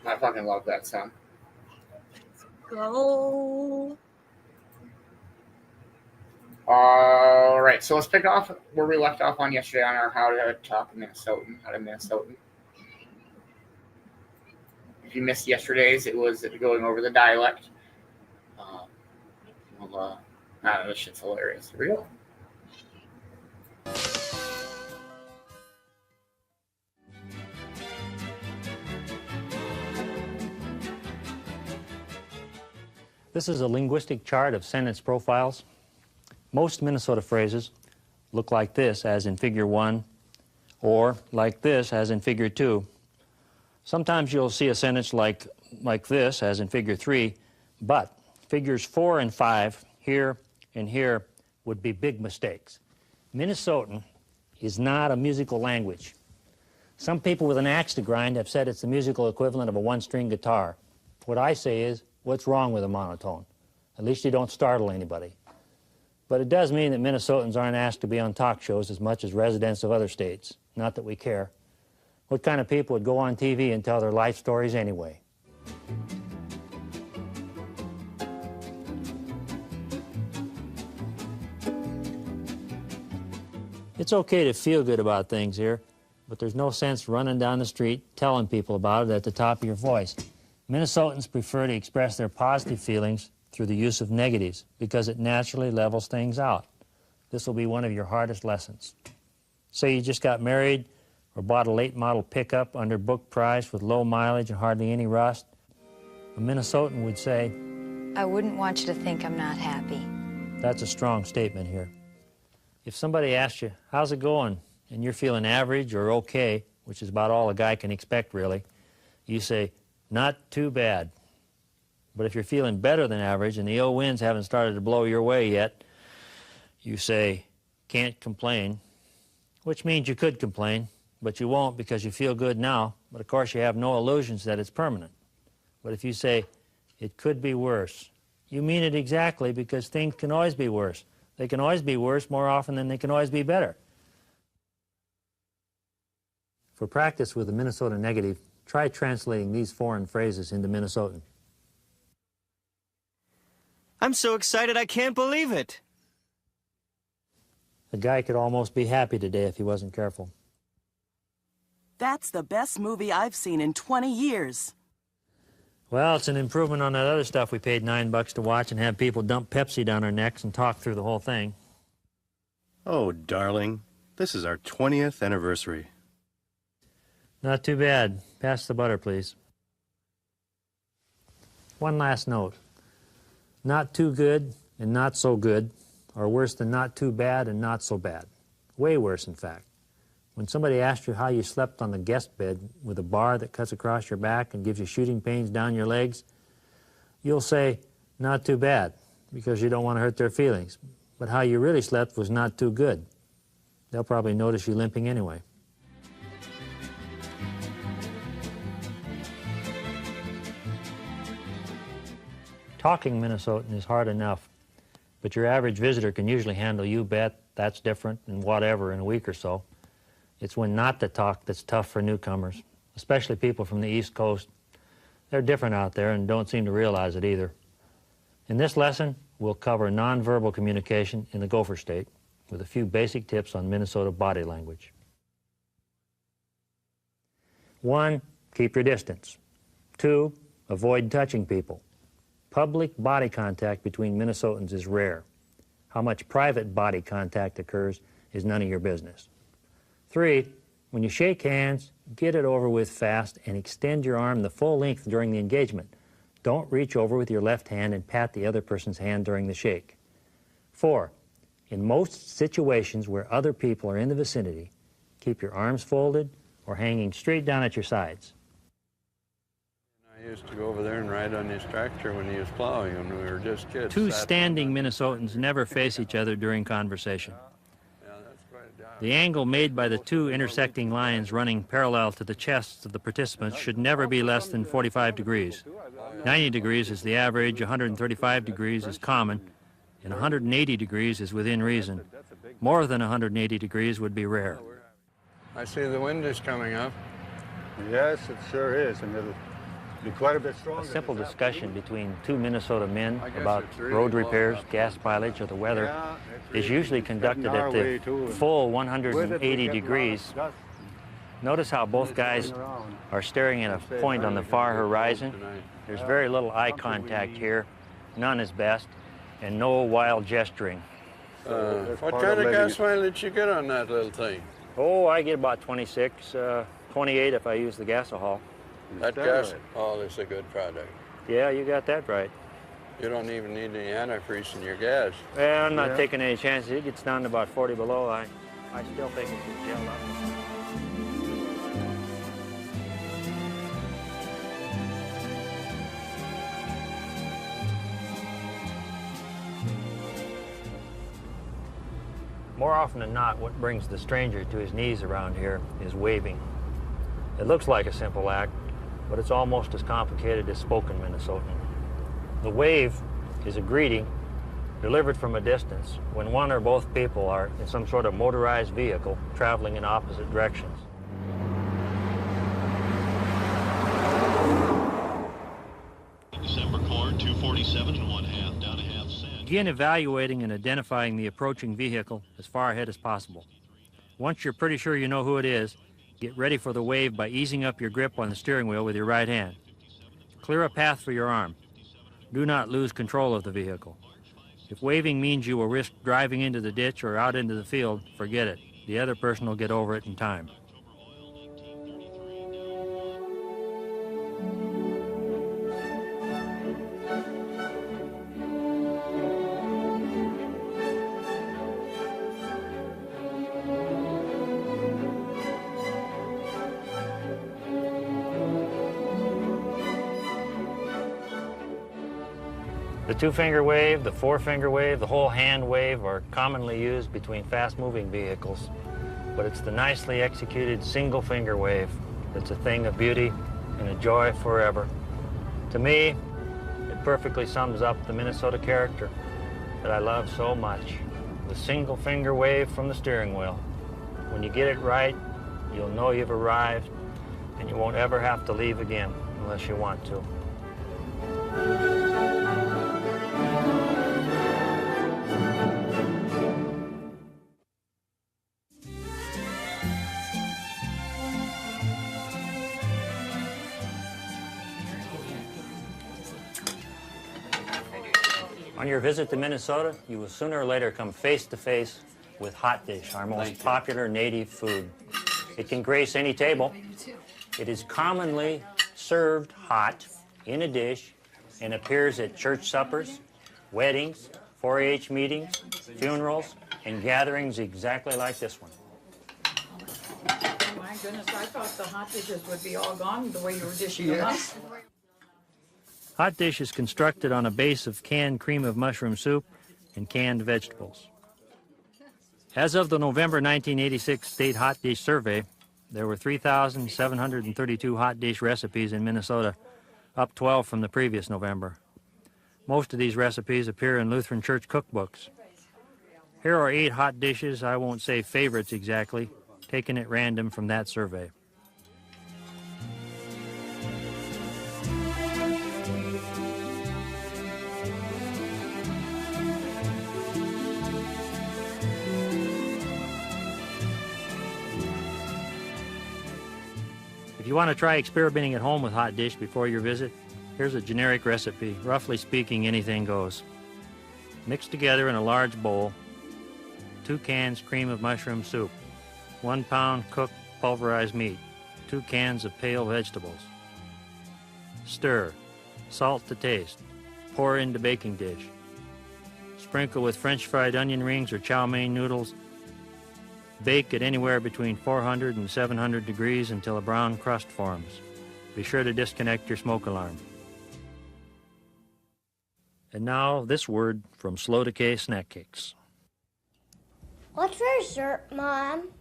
I fucking love that song. Go. All right, so let's pick off where we left off on yesterday on our How to Talk Minnesotan, How to Minnesotan. If you missed yesterday's, it was going over the dialect. This shit's hilarious. Here we go. This is a linguistic chart of sentence profiles. Most Minnesota phrases look like this, as in Figure 1, or like this, as in Figure 2. Sometimes you'll see a sentence like this, as in Figure 3, but Figures 4 and 5, here and here, would be big mistakes. Minnesotan is not a musical language. Some people with an axe to grind have said it's the musical equivalent of a one-string guitar. What I say is, what's wrong with a monotone? At least you don't startle anybody. But it does mean that Minnesotans aren't asked to be on talk shows as much as residents of other states. Not that we care. What kind of people would go on TV and tell their life stories anyway? It's okay to feel good about things here, but there's no sense running down the street telling people about it at the top of your voice. Minnesotans prefer to express their positive feelings through the use of negatives because it naturally levels things out. This will be one of your hardest lessons. Say you just got married or bought a late model pickup under book price with low mileage and hardly any rust. A Minnesotan would say, I wouldn't want you to think I'm not happy. That's a strong statement here. If somebody asks you, how's it going? And you're feeling average or okay, which is about all a guy can expect really, you say, not too bad. But if you're feeling better than average and the ill winds haven't started to blow your way yet, you say, can't complain, which means you could complain, but you won't because you feel good now, but of course you have no illusions that it's permanent. But if you say, it could be worse, you mean it exactly because things can always be worse. They can always be worse more often than they can always be better. For practice with the Minnesota negative, try translating these foreign phrases into Minnesotan. I'm so excited I can't believe it. A guy could almost be happy today if he wasn't careful. That's the best movie I've seen in 20 years. Well, it's an improvement on that other stuff we paid $9 to watch and have people dump Pepsi down our necks and talk through the whole thing. Oh, darling, this is our 20th anniversary. Not too bad. Pass the butter, please. One last note. Not too good and not so good are worse than not too bad and not so bad. Way worse, in fact. When somebody asks you how you slept on the guest bed with a bar that cuts across your back and gives you shooting pains down your legs, you'll say, not too bad, because you don't want to hurt their feelings. But how you really slept was not too good. They'll probably notice you limping anyway. Talking Minnesotan is hard enough, but your average visitor can usually handle "you bet," "that's different," and whatever in a week or so. It's when not to talk that's tough for newcomers, especially people from the East Coast. They're different out there and don't seem to realize it either. In this lesson, we'll cover nonverbal communication in the Gopher State with a few basic tips on Minnesota body language. 1, keep your distance. 2, avoid touching people. Public body contact between Minnesotans is rare. How much private body contact occurs is none of your business. 3, when you shake hands, get it over with fast and extend your arm the full length during the engagement. Don't reach over with your left hand and pat the other person's hand during the shake. 4, in most situations where other people are in the vicinity, keep your arms folded or hanging straight down at your sides. I used to go over there and ride on his tractor when he was plowing when we were just kids. 2 standing Minnesotans never face each other during conversation. The angle made by the 2 intersecting lines running parallel to the chests of the participants should never be less than 45 degrees. 90 degrees is the average, 135 degrees is common, and 180 degrees is within reason. More than 180 degrees would be rare. I see the wind is coming up. Yes, it sure is, and it'll be quite a bit stronger. A simple discussion between 2 Minnesota men about road repairs, gas mileage, or the weather is usually conducted at the full 180 degrees. Notice how both guys are staring at a point on the far horizon. There's very little eye contact here, none is best, and no wild gesturing. What kind of gas mileage you get on that little thing? Oh, I get about 26, 28 if I use the gasohol. That gas all is a good product. Yeah, you got that right. You don't even need any antifreeze in your gas. Well, I'm not taking any chances. It gets down to about 40 below. I still think it can gel up. More often than not, what brings the stranger to his knees around here is waving. It looks like a simple act, but it's almost as complicated as spoken Minnesotan. The wave is a greeting delivered from a distance when one or both people are in some sort of motorized vehicle traveling in opposite directions. December corn, 247 1/2, down a half cent. Begin evaluating and identifying the approaching vehicle as far ahead as possible. Once you're pretty sure you know who it is, get ready for the wave by easing up your grip on the steering wheel with your right hand. Clear a path for your arm. Do not lose control of the vehicle. If waving means you will risk driving into the ditch or out into the field, forget it. The other person will get over it in time. The 2-finger wave, the 4-finger wave, the whole hand wave are commonly used between fast-moving vehicles, but it's the nicely executed single-finger wave that's a thing of beauty and a joy forever. To me, it perfectly sums up the Minnesota character that I love so much. the single finger wave from the steering wheel. When you get it right, you'll know you've arrived, and you won't ever have to leave again unless you want to. On your visit to Minnesota, you will sooner or later come face to face with hot dish, our most popular native food. It can grace any table. It is commonly served hot in a dish and appears at church suppers, weddings, 4-H meetings, funerals, and gatherings exactly like this one. Oh my goodness, I thought the hot dishes would be all gone the way you were dishing them up. Hot dish is constructed on a base of canned cream of mushroom soup and canned vegetables. As of the November 1986 State Hot Dish Survey, there were 3,732 hot dish recipes in Minnesota, up 12 from the previous November. Most of these recipes appear in Lutheran church cookbooks. Here are 8 hot dishes, I won't say favorites exactly, taken at random from that survey. If you want to try experimenting at home with hot dish before your visit, here's a generic recipe. Roughly speaking, anything goes. Mix together in a large bowl 2 cans cream of mushroom soup, 1 pound cooked pulverized meat, 2 cans of pale vegetables. Stir, salt to taste, pour into baking dish. Sprinkle with French fried onion rings or chow mein noodles. Bake at anywhere between 400 and 700 degrees until a brown crust forms. Be sure to disconnect your smoke alarm. And now this word from Slow Decay Snack Cakes. What's for dessert, Mom?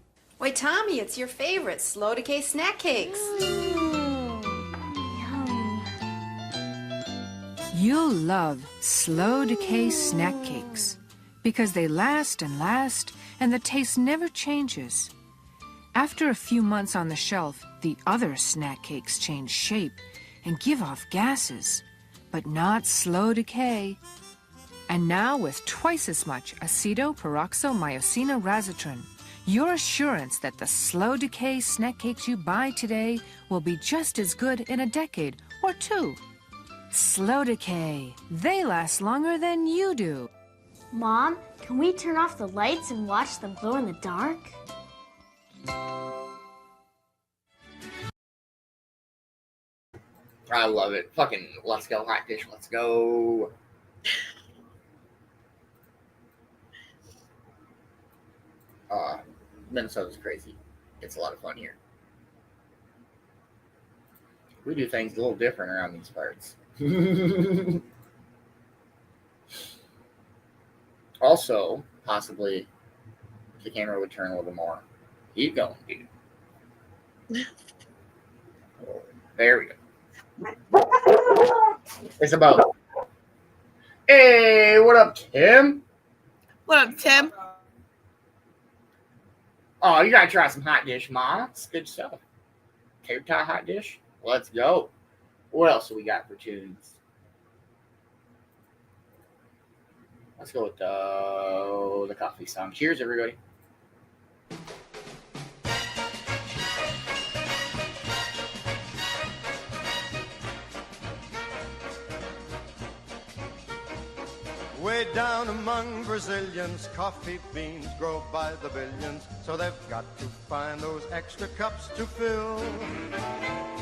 Wait, Tommy, it's your favorite, Slow Decay Snack Cakes. You'll love Slow Decay Snack Cakes because they last and last and the taste never changes. After a few months on the shelf, the other snack cakes change shape and give off gases, but not Slow Decay. And now with twice as much acetoperoxomycinorazotrin, your assurance that the Slow Decay snack cakes you buy today will be just as good in a decade or 2. Slow Decay, they last longer than you do. Mom, can we turn off the lights and watch them glow in the dark? I love it. Fucking let's go, hot dish. Let's go. Minnesota's crazy. It's a lot of fun here. We do things a little different around these parts. Also, possibly, if the camera would turn a little more. Keep going, dude. There we go. It's about. Hey, what up, Tim? What up, Tim? Oh, you gotta try some hot dish, Ma. It's good stuff. Tater tot hot dish. Let's go. What else do we got for tunes? Let's go with the coffee song. Cheers, everybody. Way down among Brazilians, coffee beans grow by the billions, so they've got to find those extra cups to fill.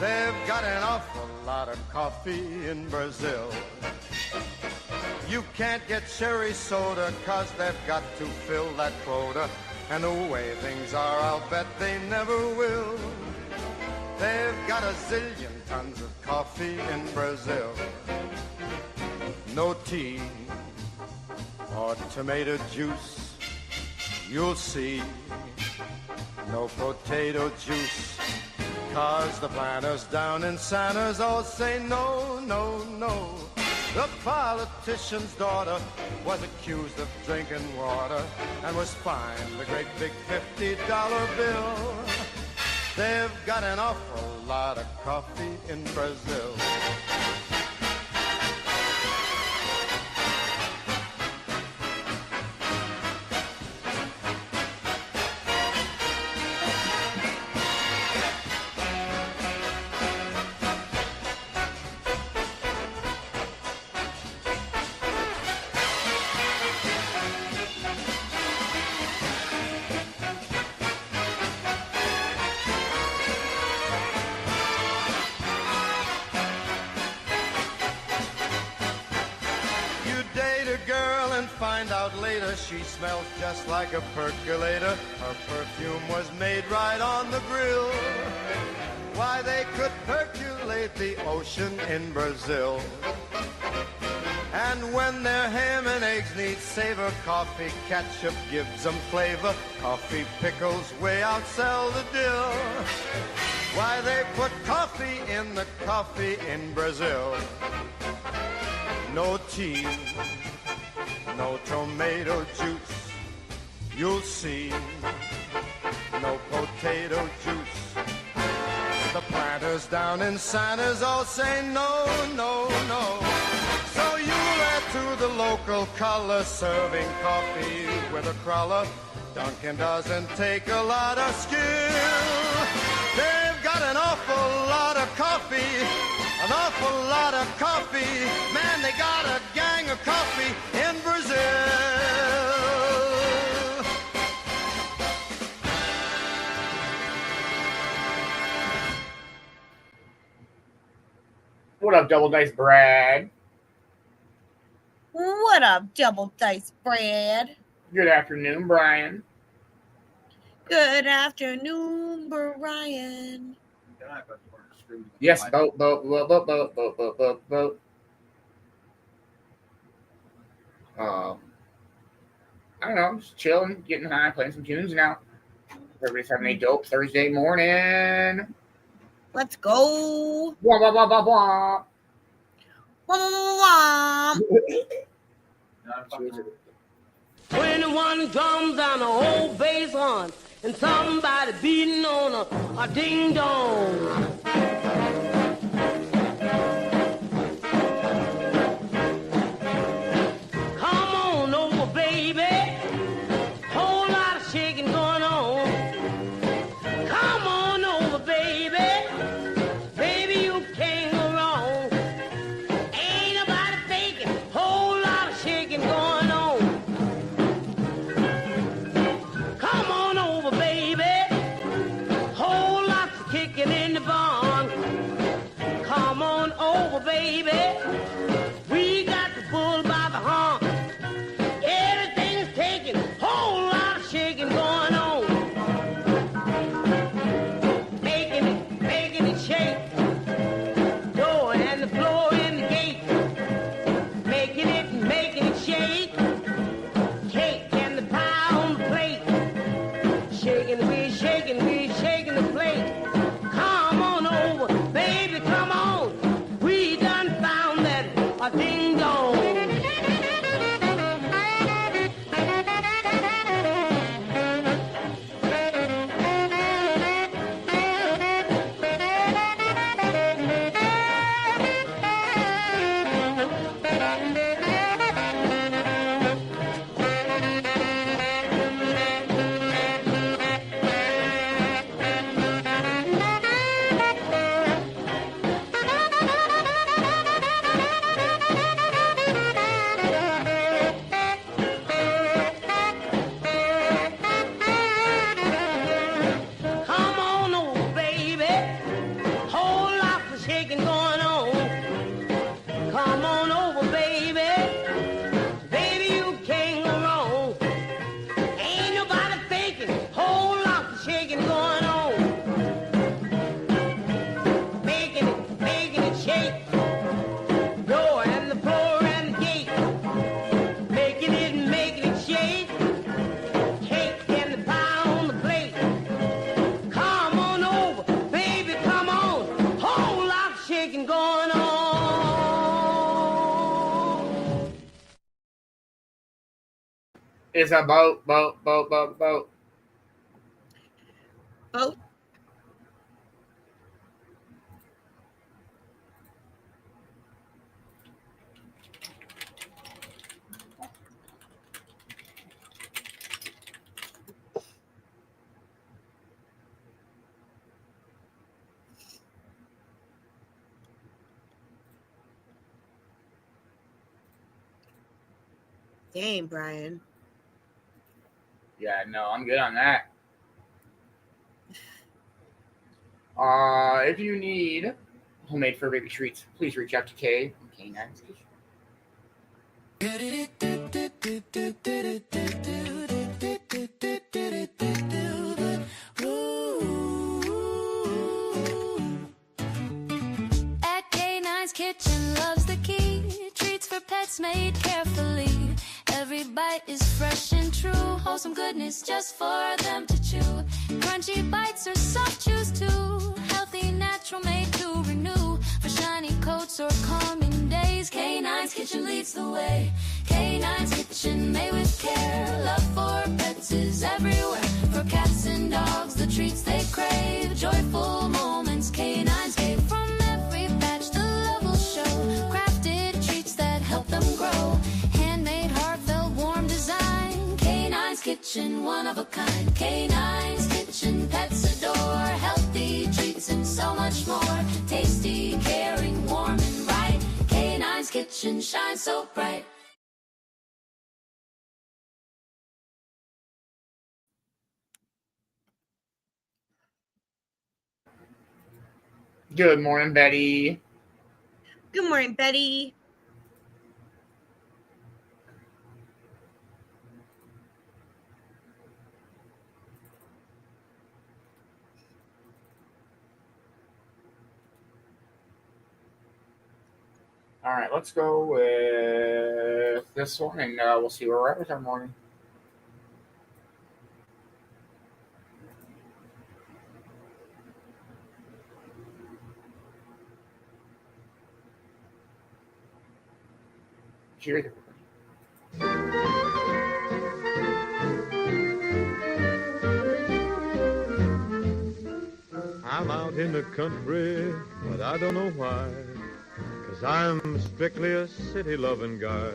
They've got an awful lot of coffee in Brazil. You can't get cherry soda, 'cause they've got to fill that quota. And the way things are, I'll bet they never will. They've got a zillion tons of coffee in Brazil. No tea or tomato juice, you'll see. No potato juice, 'cause the planters down in Santa's all say no, no, no. The politician's daughter was accused of drinking water and was fined a great big $50 bill. They've got an awful lot of coffee in Brazil. Find out later she smells just like a percolator. Her perfume was made right on the grill. Why, they could percolate the ocean in Brazil. And when their ham and eggs need savor, coffee ketchup gives them flavor. Coffee pickles way outsell the dill. Why, they put coffee in the coffee in Brazil. No cheese, no tomato juice, you'll see. No potato juice. The planters down in Santa's all say no, no, no. So you'll add to the local color, serving coffee with a crawler. Dunkin' doesn't take a lot of skill. They've got an awful lot of coffee, an awful lot of coffee. Man, they got a gang of coffee in Brazil. What up, Double Dice Brad? What up, Double Dice Brad? Good afternoon, Brian. Good afternoon, Brian. Yes, boat. I don't know, I'm just chilling, getting high, playing some tunes now. Everybody's having a dope Thursday morning. Let's go. Wah, wah, wah, wah, wah. Wah, wah, wah. 21 drums and a whole bass horn, and somebody beating on a ding dong. Come on over, baby. Whole lot of shaking going on. Come on over, baby. Baby, you can't go wrong. Ain't nobody faking. Whole lot of shaking going on. Come on over, baby. Whole lot of kicking in the barn. Come on over, baby. We got the bull by the horn. Everything's taking. Whole lot of shaking going on. Making it shake. Door and the floor in the gate. Making it shake. Cake and the pie on the plate. Shaking, we shaking the plate. Come on over, baby, come on. We done found that a ding dong. Come on over, baby. Whole lot of shaking going on. Come on over, baby. Baby, you can't go wrong. Ain't nobody faking. Whole lot of shaking going on. Making it shake. Door and the floor and the gate. Making it shake. Cake and the pie on the plate. Come on over, baby, come on. Whole lot of shaking It's a boat, boat, boat, boat, boat. Boat. Dang, Brian. Yeah, no, I'm good on that. If you need homemade fur baby treats, please reach out to Kay from K9. At K9's Kitchen loves the key. Treats for pets made carefully. Every bite is fresh and true. Wholesome goodness just for them to chew. Crunchy bites or soft chews too. Healthy, natural, made to renew. For shiny coats or calming days, K9's Kitchen leads the way. K9's Kitchen, made with care. Love for pets is everywhere. For cats and dogs, the treats they crave. Joyful moments, K9's gave. From every batch, the love will show. Crafted treats that help them grow. Handmade, heartfelt, warm design. K9's Kitchen, one of a kind. K9's Kitchen, pets adore. Healthy treats and so much more. Tasty, caring, warm and right. K9's Kitchen shines so bright. Good morning, Betty. Good morning, Betty. All right, let's go with this one, and we'll see where we're at with our morning. Cheers. I'm out in the country, but I don't know why. 'Cause I'm strictly a city-loving guy.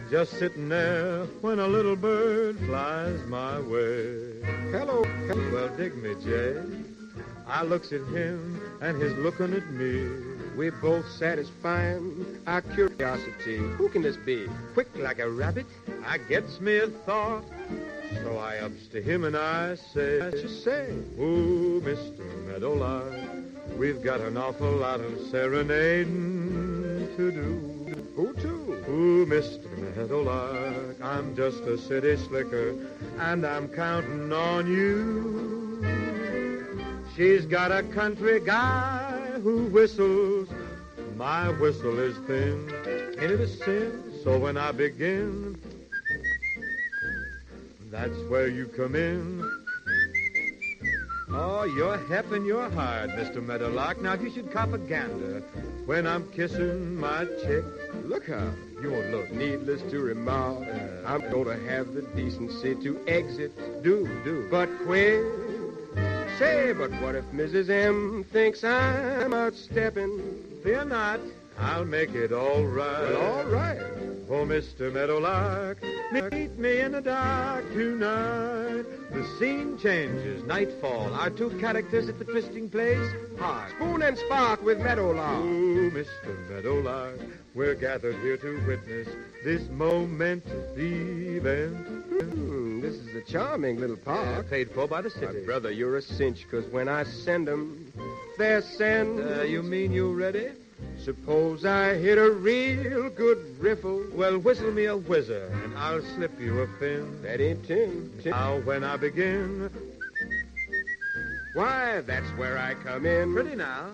Just sitting there when a little bird flies my way. Hello, well, dig me, Jay. I looks at him, and he's looking at me. We both satisfying our curiosity. Who can this be? Quick like a rabbit? I gets me a thought, so I ups to him and I say, "Ooh, Mr. Meadowlark, we've got an awful lot of serenading to do." Who to? Ooh, Mr. Meadowlark, I'm just a city slicker, and I'm counting on you. She's got a country guy who whistles. My whistle is thin, ain't it a sin? So when I begin, that's where you come in. Oh, you're hep and you're hard, Mr. Meadowlark. Now, if you should cop a gander when I'm kissing my chick. Look out. You won't look. Needless to remark, I'm going to have the decency to exit. Do. But quick. Say, but what if Mrs. M thinks I'm outstepping? Fear not, I'll make it all right. Well, all right. Oh, Mr. Meadowlark, meet me in the dark tonight. The scene changes, nightfall. Our two characters at the trysting place, hark. Spoon and spark with Meadowlark. Oh, Mr. Meadowlark, we're gathered here to witness this momentous event. This is a charming little park. Paid for by the city. My brother, you're a cinch, 'cause when I send 'em, they're sent. You mean you ready? Suppose I hit a real good riffle. Well, whistle me a whizzer, and I'll slip you a fin. That ain't tin. Now, when I begin, why, that's where I come in. Pretty now.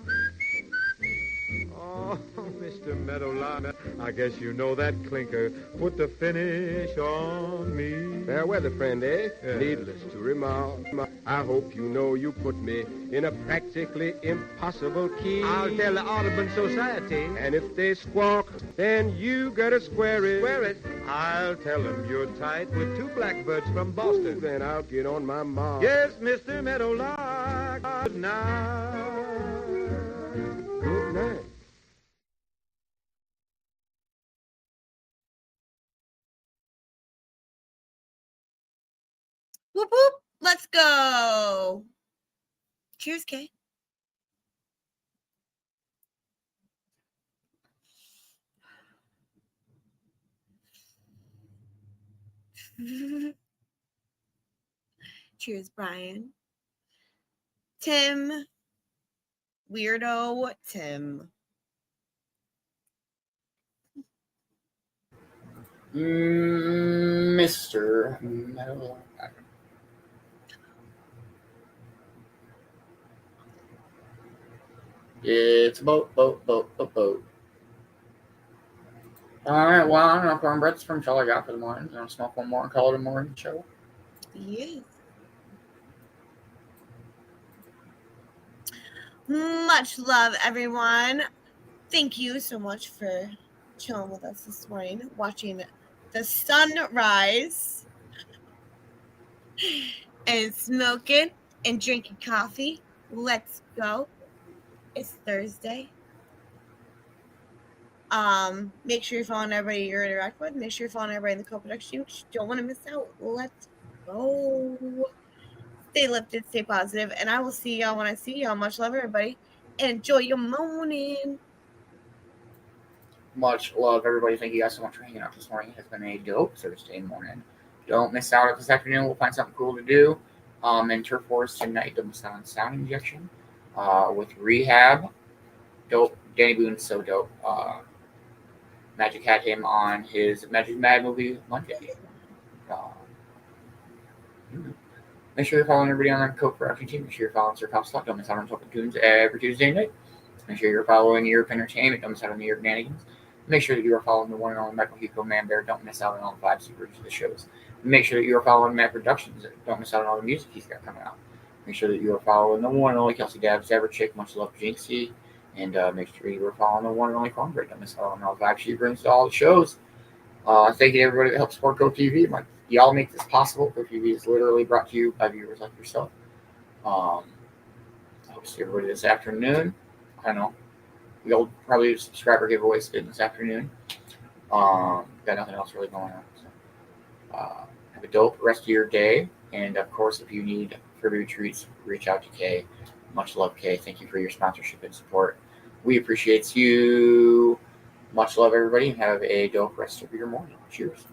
Oh, Mr. Meadowlark, I guess you know that clinker put the finish on me. Fair weather, friend, eh? Yeah. Needless to remark, I hope you know you put me in a practically impossible key. I'll tell the Audubon Society. And if they squawk, then you gotta square it. Square it. I'll tell them you're tight with two blackbirds from Boston. Then I'll get on my mark. Yes, Mr. Meadowlark. Good night. Good night. Whoop whoop. Let's go. Cheers, Kay. Cheers, Brian. Tim. Weirdo Tim. Mr. Metal. It's a boat. Alright, well, I don't know. Cornbread's from all I got for the morning. I'll smoke one more and call it a morning show. Yes. Much love, everyone. Thank you so much for chilling with us this morning, watching the sun rise and smoking and drinking coffee. Let's go. It's Thursday. Make sure you're following everybody you interact with. Make sure you're following everybody in the co-production team. You don't want to miss out. Let's go. Stay lifted, stay positive, and I will see y'all when I see y'all. Much love, everybody. Enjoy your morning. Much love, everybody. Thank you guys so much for hanging out this morning. It has been a dope Thursday morning. Don't miss out this afternoon. We'll find something cool to do. In Turf Wars tonight, don't miss out on Sound Injection with Rehab. Dope. Danny Boone's so dope. Magic had him on his Magic Mad movie Monday. Make sure you're following everybody on the Cove production team. Make sure you're following Sir Pop Slot. Don't miss out on Talking Tunes every Tuesday night. Make sure you're following Europe Entertainment. Don't miss out on the Europe Nanigans. Make sure that you are following the one and only Michael Hugo Man Bear. Don't miss out on all the 5 secrets of the shows. Make sure that you are following Matt Productions. Don't miss out on all the music he's got coming out. Make sure that you are following the one and only Kelsey Dabbs, Everchick. Much love, Jinxie. And make sure you are following the one and only Cornbread. Don't miss out on all the vibes she brings to all the shows. Thank you to everybody that helps support Cove-TV. Y'all make this possible. Cove-TV is literally brought to you by viewers like yourself. I hope to see everybody this afternoon. I don't know. We'll probably do a subscriber giveaway spin this afternoon. Got nothing else really going on. So, have a dope rest of your day. And, of course, if you need further treats, reach out to Kay. Much love, Kay. Thank you for your sponsorship and support. We appreciate you. Much love, everybody, and have a dope rest of your morning. Cheers.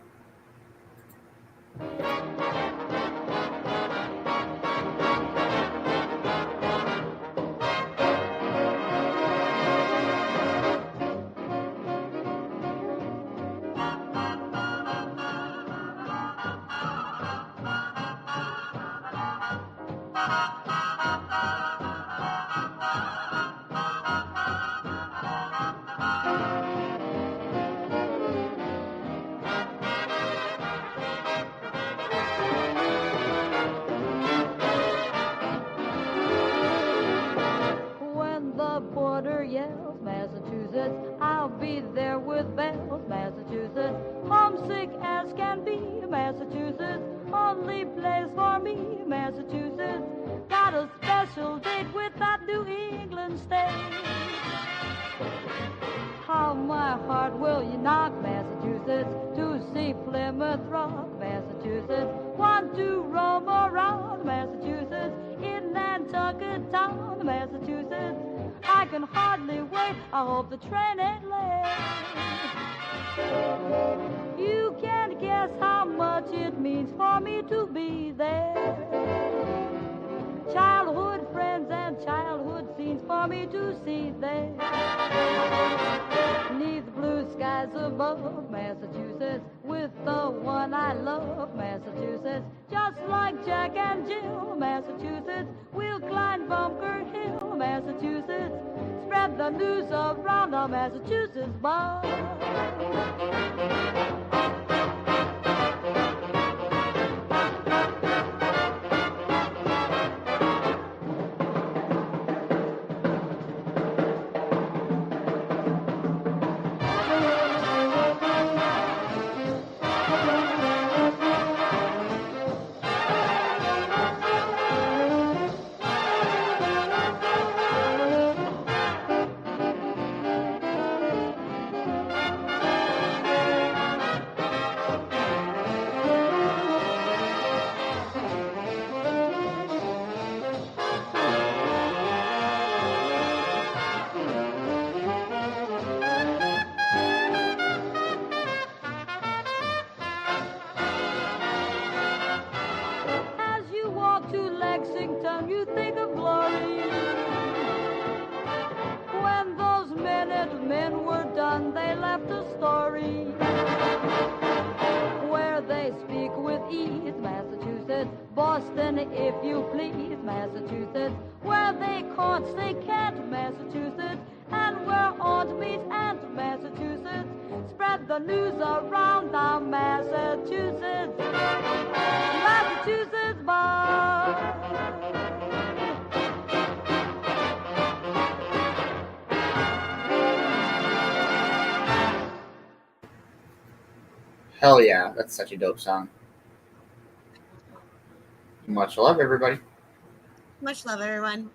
men were done, they left a story where they speak with ease. Massachusetts, Boston, if you please. Massachusetts, where they can't say can't. Massachusetts, and where aunt meets aunt. Massachusetts, spread the news around now. Massachusetts, Massachusetts, bye. Hell yeah, that's such a dope song. Much love, everybody. Much love, everyone.